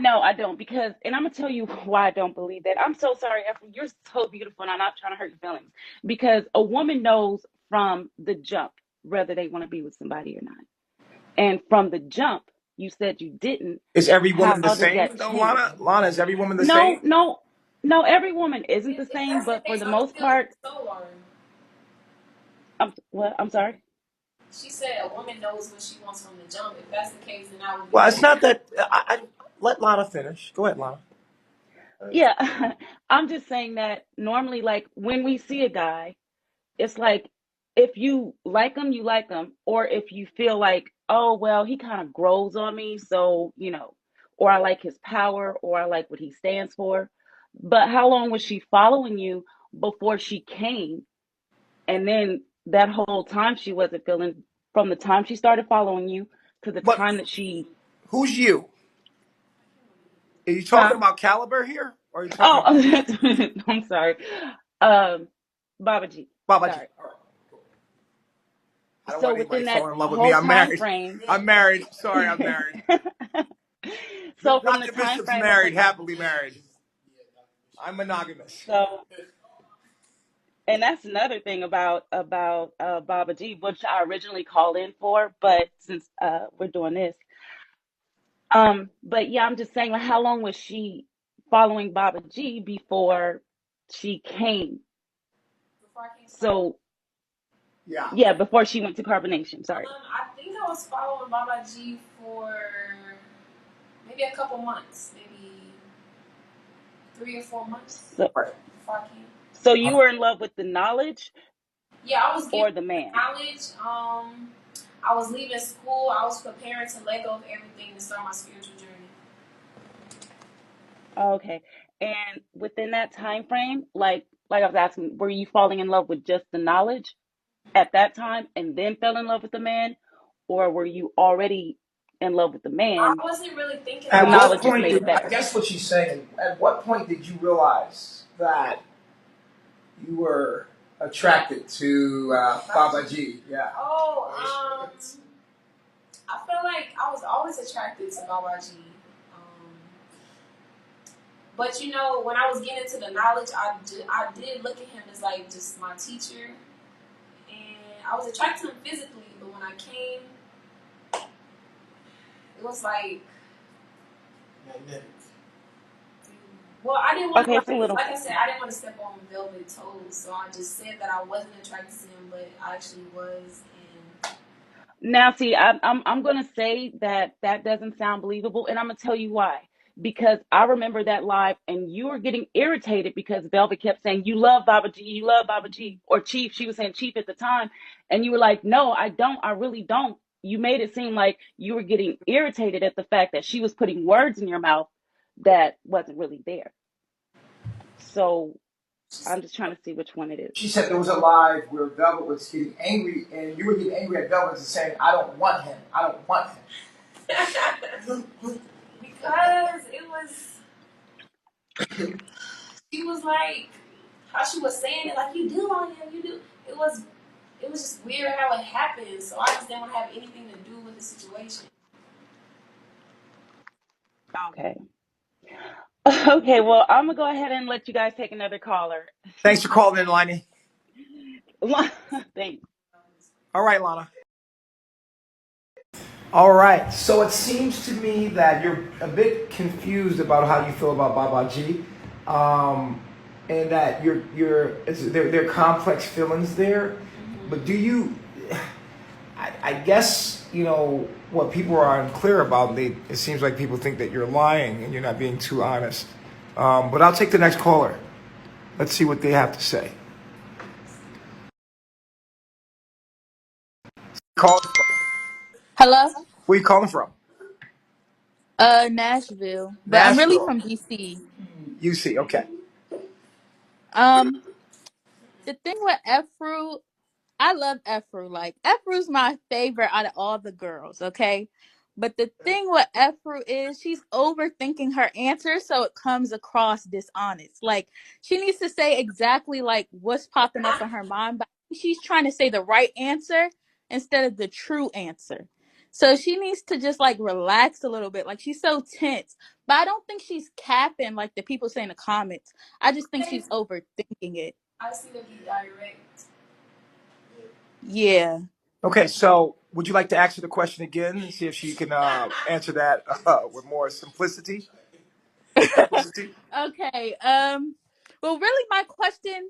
No, I don't, because, and I'm gonna tell you why I don't believe that. I'm so sorry, Efren. You're so beautiful, and I'm not trying to hurt your feelings, because a woman knows from the jump whether they want to be with somebody or not. And from the jump, you said you didn't. Is every How woman the does same that though, change? Lana? Lana, is every woman the No, same? no, no. Every woman isn't the If same, that's the but for case, the I would most still look part, at Solar. I'm sorry. She said a woman knows what she wants from the jump. If that's the case, then I would be. Well, it's not that. I let Lana finish. Go ahead, Lana. Yeah, I'm just saying that normally, like when we see a guy, it's like if you like him, or if you feel like, oh, well, he kind of grows on me, so, or I like his power, or I like what he stands for. But how long was she following you before she came? And then that whole time she wasn't feeling, from the time she started following you to the But time that she, who's you? Are you talking huh? about caliber here, or are you talking Oh, about I'm sorry. Um, Baba G. Babaji? Sorry. All right. I don't So want anybody within that falling in love with me. whole I'm time married. frame, I'm married. Sorry, I'm married. so from the Dr. time Bishop's frame of married, happily married. I'm monogamous. so, and that's another thing about Baba G, which I originally called in for, but since we're doing this, but yeah, I'm just saying, like, how long was she following Baba G before she came? Before I came to So Yeah. yeah, before she went to carbonation. Sorry. I think I was following Baba G for maybe a couple months, maybe 3 or 4 months So Right. before I came. so you were in love with the knowledge Yeah, I was or getting the man? college. I was leaving school. I was preparing to let go of everything to start my spiritual journey. Okay. And within that time frame, like I was asking, were you falling in love with just the knowledge at that time and then fell in love with the man? Or were you already in love with the I man? wasn't really thinking The At about what knowledge it. just point made it did I better. guess what she's saying? At what point did you realize that you were attracted to Babaji? Yeah. Oh, I feel like I was always attracted to Baba G. But when I was getting into the knowledge, I did look at him as like just my teacher, and I was attracted to him physically. But when I came, it was like, Magnetic. well, I didn't want to Okay, it's a little. like I said, I didn't want to step on velvet toes, so I just said that I wasn't attracted to him, but I actually was, and Now, see, I'm gonna say that that doesn't sound believable, and I'm gonna tell you why. Because I remember that live, and you were getting irritated because Velvet kept saying you love Baba G, you love Baba G, or Chief. She was saying Chief at the time, and you were like, no, I don't, I really don't. You made it seem like you were getting irritated at the fact that she was putting words in your mouth that wasn't really there. So I'm just trying to see which one it is. She said there was a live where Velvet was getting angry, and you were getting angry at Velvet and saying, "I don't want him. I don't want him." because it was, she was like, how she was saying it, like you do want him, you do. It was just weird how it happened. So I just didn't want to have anything to do with the situation. Okay. Okay, well, I'm gonna go ahead and let you guys take another caller. Thanks for calling in, Lonnie. Thanks. All right, Lana. All right. So it seems to me that you're a bit confused about how you feel about Babaji, and that there are complex feelings there. But do you? I guess what people are unclear about. It seems like people think that you're lying and you're not being too honest. But I'll take the next caller. Let's see what they have to say. Call. Hello? Where are you calling from? Nashville. But I'm really Nashville. from DC. UC. Okay. Um, the thing with Efru, I love Efru. Like Efru's my favorite out of all the girls, okay? But the thing with Efru is she's overthinking her answer so it comes across dishonest. Like she needs to say exactly like what's popping up in her mind, but she's trying to say the right answer instead of the true answer. So she needs to just like relax a little bit. Like she's so tense. But I don't think she's capping like the people say in the comments. I just think she's overthinking it. I see to be direct. Yeah. Okay, so would you like to answer the question again and see if she can answer that with more simplicity? Okay. Well, really, my question,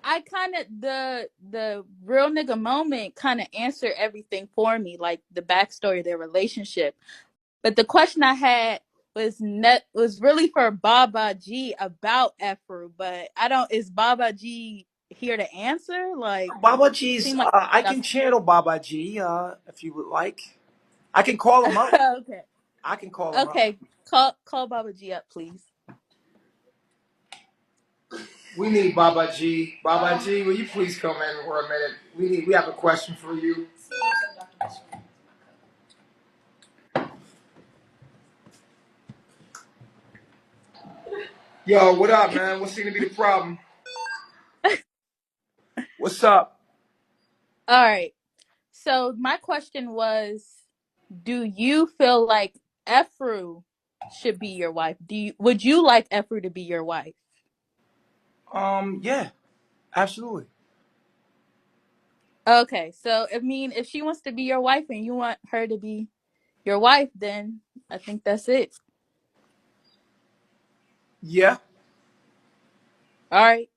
I kind of the real nigga moment kind of answered everything for me, like the backstory of their relationship. But the question I had was really for Baba G about Efru, but I don't. Is Baba G here to answer? Like, Baba it G's, seemed like I y'all can channel Baba G if you would like. I can call him up. okay. I can call him up. Okay. Call Baba G up, please. We need Baba G. Baba G, will you please come in for a minute? We have a question for you. Yo, what up, man? What seems to be the problem? What's up? All right. So my question was, do you feel like Efru should be your wife? Would you like Efru to be your wife? Yeah, absolutely. Okay, so I mean, if she wants to be your wife and you want her to be your wife, then I think that's it. Yeah. All right,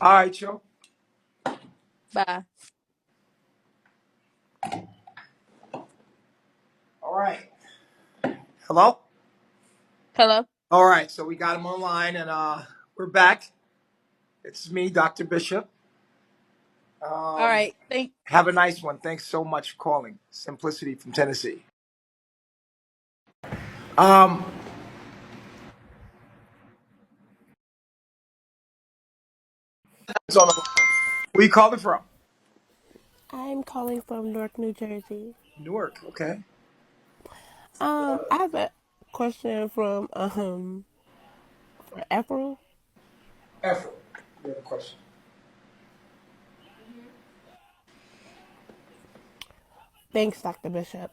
All right, yo. bye. All right. Hello? Hello. All right, so we got him online and we're back. It's me, Dr. Bishop. All right, Have a nice one. Thanks so much for calling. Simplicity from Tennessee. Um, where you calling from? I'm calling from Newark, New Jersey. Newark. Okay. I have a question from for April. Efru, you have a question. Thanks, Dr. Bishop.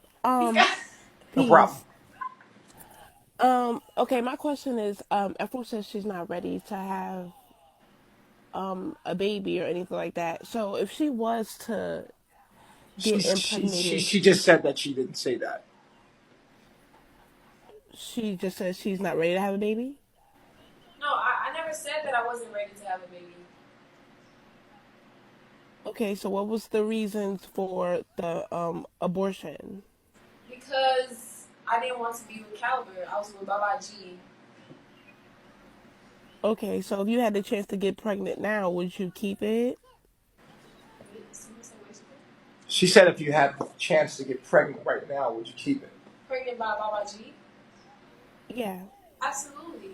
No problem. Peace. Okay, my question is, April says she's not ready to have a baby or anything like that. So if she was to get impregnated, She just said that she didn't say that. she just says she's not ready to have a baby. No, I never said that I wasn't ready to have a baby. Okay, so what was the reasons for the abortion? Because I didn't want to be with Caliber. I was with Baba G. Okay, so if you had the chance to get pregnant now, would you keep it? She said if you had the chance to get pregnant right now, would you keep it? Pregnant by Baba G? Yeah. Absolutely.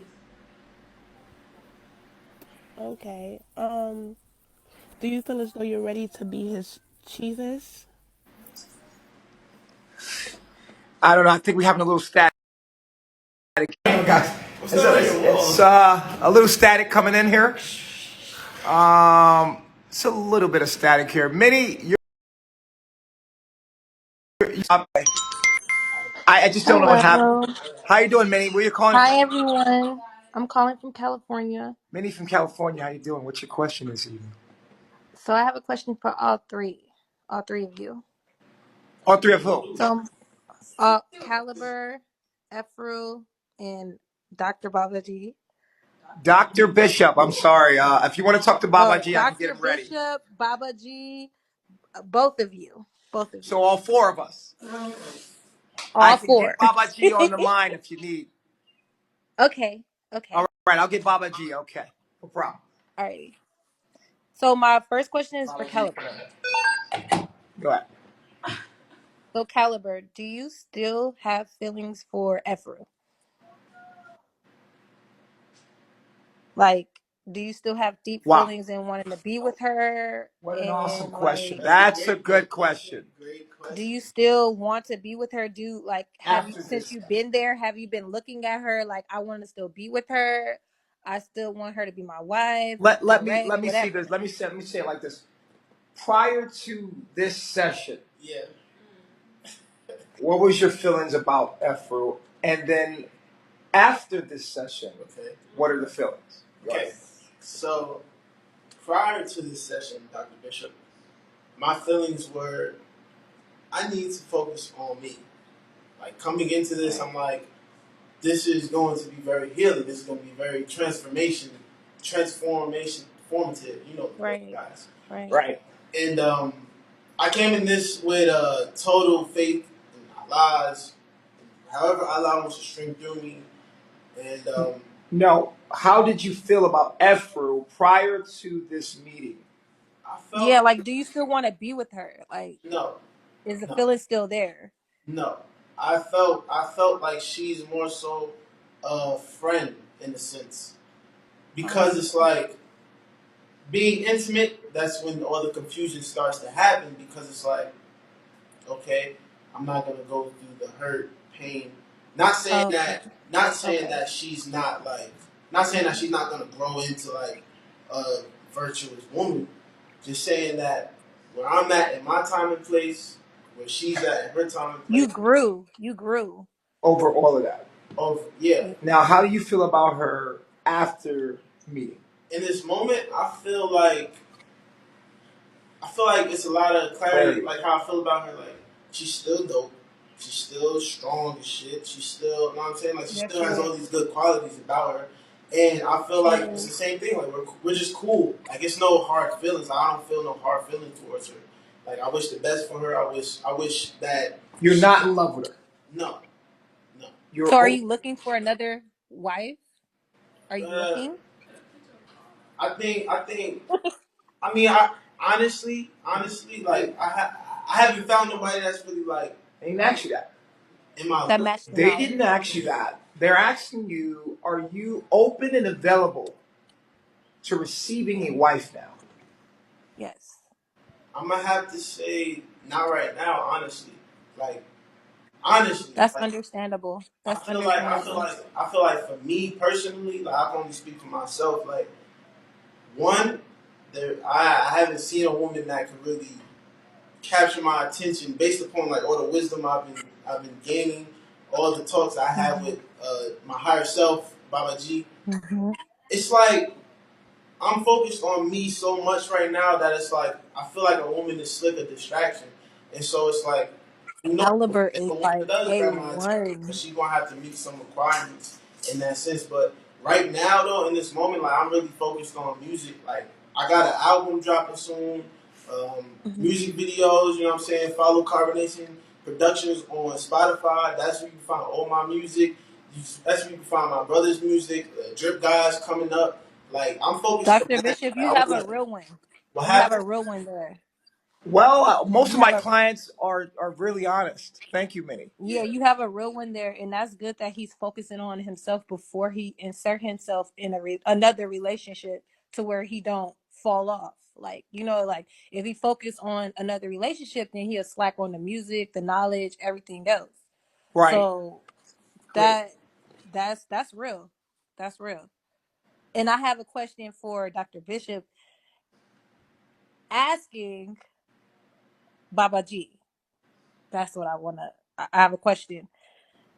Okay. Do you feel as though you're ready to be his Jesus? I don't know. I think we're having a little static. Guys, it's a little static coming in here. It's a little bit of static here. Minnie, I just don't know what happened. Hello. How you doing, Minnie? Where you calling Hi, from? everyone. I'm calling from California. Minnie from California. How you doing? What's your question this evening? So I have a question for all three of you. All three of who? So, Caliber, Efru, and Dr. Babaji. Dr. Bishop. I'm sorry. If you want to talk to Baba G, I can get Dr. him ready. Bishop, Babaji, both of you. Both of So you. all four of us. I All can get four. Baba G on the line if you need. Okay. All Okay. right, I'll get Baba G. Okay, no problem. Alrighty. So my first question is for Baba G. Caliber. Go ahead. So Caliber, do you still have feelings for Efru? Like, do you still have deep Wow. feelings and wanting to be with her? What an awesome And question. like, That's a good question. do you still want to be with her? Have you, After since this, you've been there, have you been looking at her like, I want to still be with her? I still want her to be my wife, direct, let me see this. whatever. Let me say it like this. Prior to this session, what was your feelings about Efru? And then after this session, what are the feelings? Okay. So prior to this session, Dr. Bishop, my feelings were I need to focus on me. Like coming into this, I'm like, this is going to be very healing. This is going to be very formative. You know the word, Right. guys. Right. Right. And I came in this with total faith in Allah's. However, Allah wants to stream through me. And No. How did you feel about Efru prior to this meeting? I Yeah, felt like, do you still want to be with her? Like, no, is the no, feeling still there? no. I felt like she's more so a friend in a sense because it's like being intimate. That's when all the confusion starts to happen because it's like, okay, I'm not gonna go through the hurt, pain. Not saying Okay. that. Not saying Okay. that she's not like. Not saying that she's not gonna grow into like a virtuous woman. Just saying that where I'm at in my time and place, where she's at in her time and You place. grew. You grew. Over all of that. Of yeah. Yeah. Now, how do you feel about her after meeting? In this moment, I feel like it's a lot of clarity. Like how I feel about her. Like she's still dope. She's still strong as shit. She's still, you know what I'm saying? Like she Yes, still she has is. all these good qualities about her. And I feel She like it's the is. same thing. Like we're just cool. Like it's no hard feelings. I don't feel no hard feeling towards her. Like I wish the best for her. I wish that You're not in love with her. no, no. You're So, are you looking for another wife? Are you Uh, looking? I think. I mean, honestly, like I haven't found nobody that's really like They didn't ask you that. in my. That matched the They knowledge. didn't ask you that. They're asking you, are you open and available to receiving a wife now? Yes. I'm gonna have to say not right now, honestly. Like honestly, That's like understandable. I That's feel like I feel understandable. like I feel like for me personally, like I can only speak for myself. Like one, I haven't seen a woman that can really capture my attention based upon like all the wisdom I've been gaining, all the talks I had Hmm. with my higher self, Baba G. Hmm. It's like I'm focused on me so much right now that it's like I feel like a woman is slick a distraction, and so it's like Caliber if is a woman like does grab my attention, A1. she's gonna have to meet some requirements in that sense. But right now, though, in this moment, like I'm really focused on music. Like I got an album dropping soon, Hmm. music videos. You know what I'm saying? Follow Carbonation Productions on Spotify. That's where you can find all my music. That's where you can find my brother's music. Drip Guys coming up. Like I'm focused on Dr. that. Bishop, Like, you I have a wanna. real one. What You have a happened? real one there. Well, most You of have my a clients are really honest. Thank you, Minnie. Yeah, you have a real one there, and that's good that he's focusing on himself before he insert himself in another relationship to where he don't fall off. Like, like if he focus on another relationship, then he'll slack on the music, the knowledge, everything else. Right. So Great. that's real. That's real. And I have a question for Dr. Bishop asking Baba G. That's what I wanna. I have a question.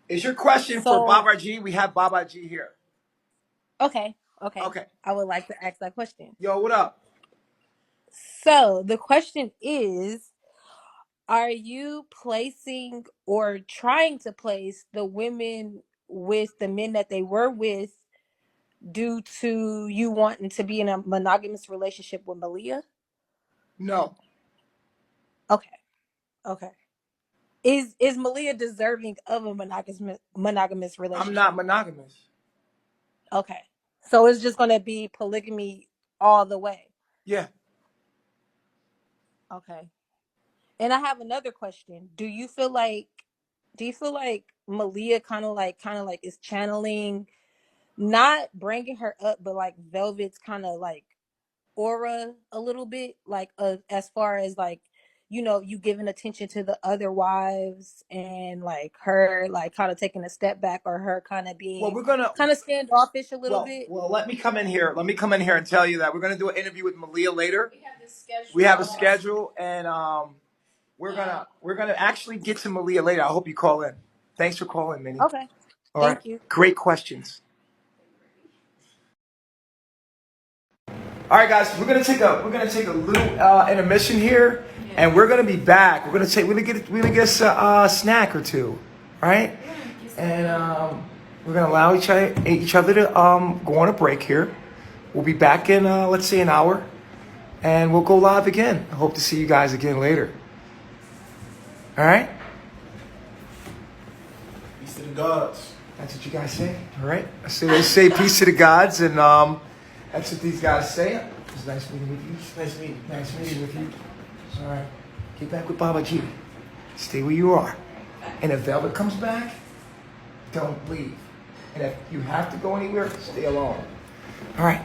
Is your question for So Baba G? We have Baba G here. okay, okay, Okay. I would like to ask that question. Yo, what up? So the question is, are you placing or trying to place the women with the men that they were with due to you wanting to be in a monogamous relationship with Malia? No, Okay, okay. Is Malia deserving of a monogamous I'm not relationship? monogamous. Okay. So it's just gonna be polygamy all the way. Yeah. Okay. And I have another question. Do you feel like Malia kind of like is channeling, not bringing her up, but like Velvet's kind of like aura a little bit, like as far as like you giving attention to the other wives and like her like kind of taking a step back, or her kind of Well, being we're gonna. kind of standoffish a little Well, bit. well. Let me come in here. Let me come in here and tell you that we're gonna do an interview with Malia later. We have a schedule, and we're gonna actually get to Malia later. I hope you call in. Thanks for calling, Minnie. Okay. All right. Thank you. Great questions. All right, guys. We're gonna take a little intermission here, And we're gonna be back. We're gonna get us a snack or two, right? And we're gonna allow each other to go on a break here. We'll be back in let's say an hour, and we'll go live again. I hope to see you guys again later. All right? Peace to the gods. That's what you guys say, all right? So they say peace to the gods, and that's what these guys say. It's nice meeting with you. Nice meeting with you. All right. Get back with Baba G. Stay where you are. And if Velvet comes back, don't leave. And if you have to go anywhere, stay alone. All right.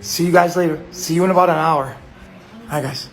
See you guys later. See you in about an hour. All right, guys.